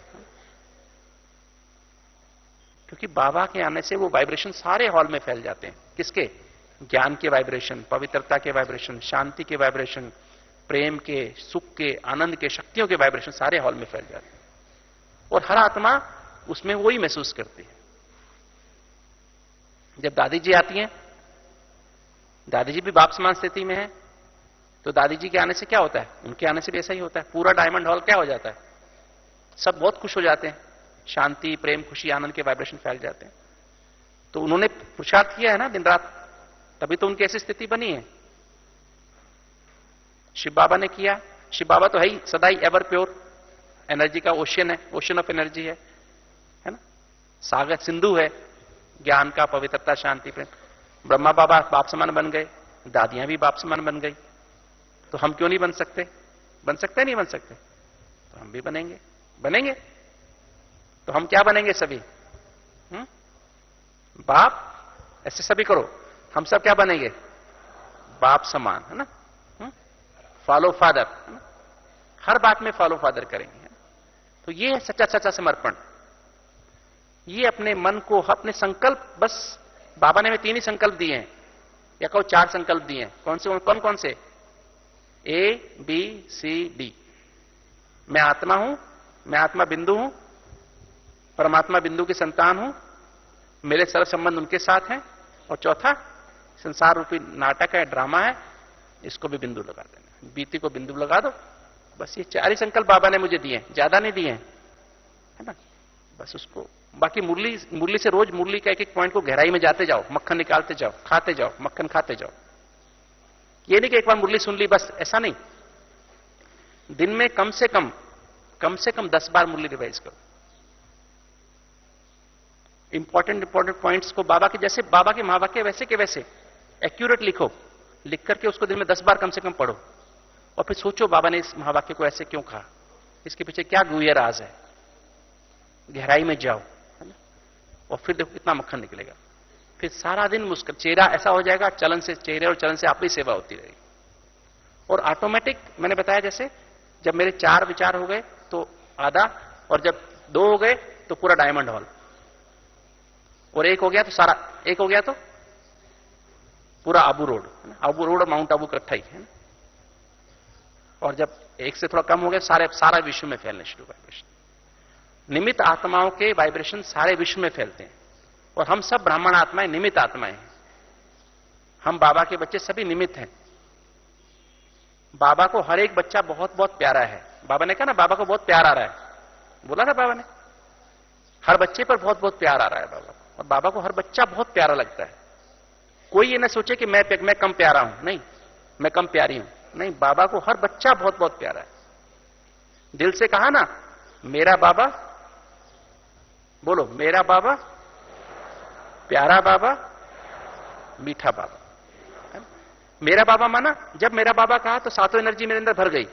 क्योंकि बाबा के आने से वो वाइब्रेशन सारे हॉल में फैल जाते हैं। किसके? ज्ञान के वाइब्रेशन, पवित्रता के वाइब्रेशन, शांति के वाइब्रेशन, प्रेम के, सुख के, आनंद के, शक्तियों के वाइब्रेशन सारे हॉल में फैल जाते हैं। और हर आत्मा उसमें वही महसूस करती है। जब दादी जी आती हैं, दादी जी भी बाप समान स्थिति में है, तो दादी जी के आने से क्या होता है? उनके आने से भी ऐसा ही होता है। पूरा डायमंड हॉल क्या हो जाता है? सब बहुत खुश हो जाते हैं, शांति, प्रेम, खुशी, आनंद के वाइब्रेशन फैल जाते हैं। तो उन्होंने पुरुषार्थ किया है ना दिन रात, तभी तो उनकी ऐसी स्थिति बनी है। शिव बाबा ने किया। शिव बाबा तो है ही सदा ही एवर प्योर एनर्जी का ओशियन है, ओशियन ऑफ एनर्जी है ना? सागर, सिंधु है ज्ञान का, पवित्रता, शांति, प्रेम। ब्रह्मा बाबा बाप समान बन गए, दादियां भी बाप समान बन गई, तो हम क्यों नहीं बन सकते? बन सकते नहीं बन सकते? तो हम भी बनेंगे। तो हम क्या बनेंगे सभी? बाप, ऐसे सभी करो, हम सब क्या बनेंगे? बाप समान, है ना? फॉलो फादर, है ना? हर बात में फॉलो फादर करेंगे, है ना? तो ये है सच्चा समर्पण। ये अपने मन को, अपने संकल्प, बस बाबा ने हमें 3 ही संकल्प दिए हैं, या कहो 4 संकल्प दिए हैं। कौन से? A, B, C, D। मैं आत्मा हूं, मैं आत्मा बिंदु हूं, परमात्मा बिंदु की संतान हूं, मेरे सर्व संबंध उनके साथ हैं, और चौथा संसार रूपी नाटक है, ड्रामा है, इसको भी बिंदु लगा देना, बीती को बिंदु लगा दो। बस ये 4 ही संकल्प बाबा ने मुझे दिए, ज्यादा नहीं दिए, है ना? बस उसको, बाकी मुरली से रोज मुरली का एक पॉइंट को गहराई में जाते जाओ, मक्खन निकालते जाओ, खाते जाओ, मक्खन खाते जाओ। ये नहीं कि एक बार मुरली सुन ली बस, ऐसा नहीं। दिन में कम से कम 10 बार मुरली रिवाइज करो। इंपॉर्टेंट पॉइंट्स को बाबा के, जैसे बाबा के महावाक्य वैसे के वैसे एक्यूरेट लिखो, लिख करके उसको दिन में 10 बार कम से कम पढ़ो, और फिर सोचो बाबा ने इस महावाक्य को ऐसे क्यों कहा, इसके पीछे क्या गुह्य राज है। गहराई में जाओ, है ना? और फिर देखो कितना मक्खन निकलेगा। फिर सारा दिन मुस्कुरा, चेहरा ऐसा हो जाएगा, चेहरे और चलन से आपकी सेवा होती रहेगी। और ऑटोमेटिक, मैंने बताया जैसे, जब मेरे 4 विचार हो गए तो आधा, और जब 2 हो गए तो पूरा डायमंड हॉल, और 1 हो गया तो सारा, 1 हो गया तो पूरा आबू रोड, आबू रोड और माउंट आबू इकट्ठा ही है ना? और जब 1 से थोड़ा कम हो गया, सारा विश्व में फैलने शुरू वाइब्रेशन। निमित्त आत्माओं के वाइब्रेशन सारे विश्व में फैलते हैं, और हम सब ब्राह्मण आत्माएं निमित्त आत्माएं हैं। हम बाबा के बच्चे सभी निमित्त हैं। बाबा को हर एक बच्चा बहुत बहुत प्यारा है। बाबा ने कहा ना, बाबा को बहुत प्यार आ रहा है, बोला ना बाबा ने, हर बच्चे पर बहुत बहुत प्यार आ रहा है बाबा, और बाबा को हर बच्चा बहुत प्यारा लगता है। कोई ये ना सोचे कि मैं कम प्यारा हूं, नहीं, मैं कम प्यारी हूं, नहीं, बाबा को हर बच्चा बहुत बहुत प्यारा है। दिल से कहा ना, मेरा बाबा, बोलो, मेरा बाबा, प्यारा बाबा, मीठा बाबा। मेरा बाबा माना, जब मेरा बाबा कहा तो सातों एनर्जी मेरे अंदर भर गई,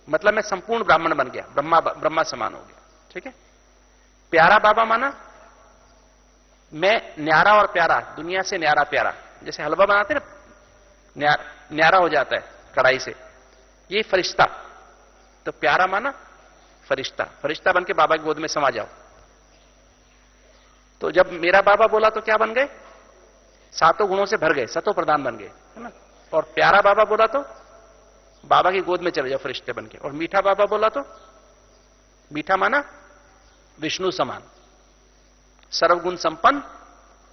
मतलब मैं संपूर्ण ब्राह्मण बन गया, ब्रह्मा समान हो गया। ठीक है। प्यारा बाबा माना, मैं न्यारा और प्यारा, दुनिया से न्यारा प्यारा, जैसे हलवा बनाते ना, न्यारा हो जाता है कढ़ाई से, ये फरिश्ता। तो प्यारा माना फरिश्ता, फरिश्ता बन के बाबा की गोद में समा जाओ। तो जब मेरा बाबा बोला तो क्या बन गए? सातों गुणों से भर गए, सतों प्रधान बन गए, है ना। और प्यारा बाबा बोला तो बाबा की गोद में चले जाओ फरिश्ते बन के। और मीठा बाबा बोला तो, मीठा माना विष्णु समान, सर्वगुण संपन्न,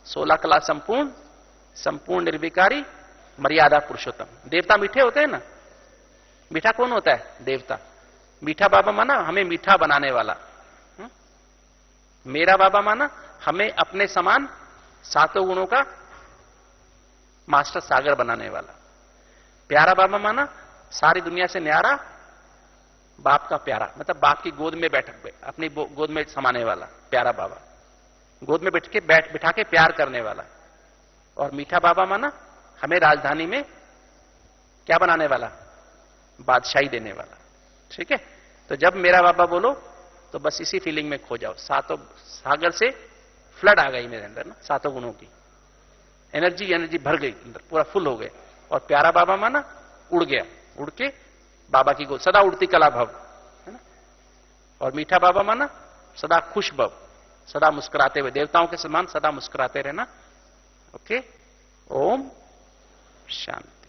16 कला संपूर्ण, संपूर्ण निर्विकारी, मर्यादा पुरुषोत्तम। देवता मीठे होते हैं ना, मीठा कौन होता है? देवता। मीठा बाबा माना हमें मीठा बनाने वाला। मेरा बाबा माना हमें अपने समान सातों गुणों का मास्टर सागर बनाने वाला। प्यारा बाबा माना सारी दुनिया से न्यारा, बाप का प्यारा, मतलब बाप की गोद में अपनी गोद में समाने वाला प्यारा बाबा, गोद में बिठा के प्यार करने वाला। और मीठा बाबा माना हमें राजधानी में क्या बनाने वाला? बादशाही देने वाला। ठीक है। तो जब मेरा बाबा बोलो तो बस इसी फीलिंग में खो जाओ। सातों सागर से फ्लड आ गई मेरे अंदर ना, सातों गुणों की एनर्जी भर गई अंदर, पूरा फुल हो गए। और प्यारा बाबा माना उड़ गया, उड़ के बाबा की गोद, सदा उड़ती कला भव, है ना। और मीठा बाबा माना सदा खुश भव, सदा मुस्कुराते हुए, देवताओं के समान सदा मुस्कुराते रहना। ओके। ओम शांति।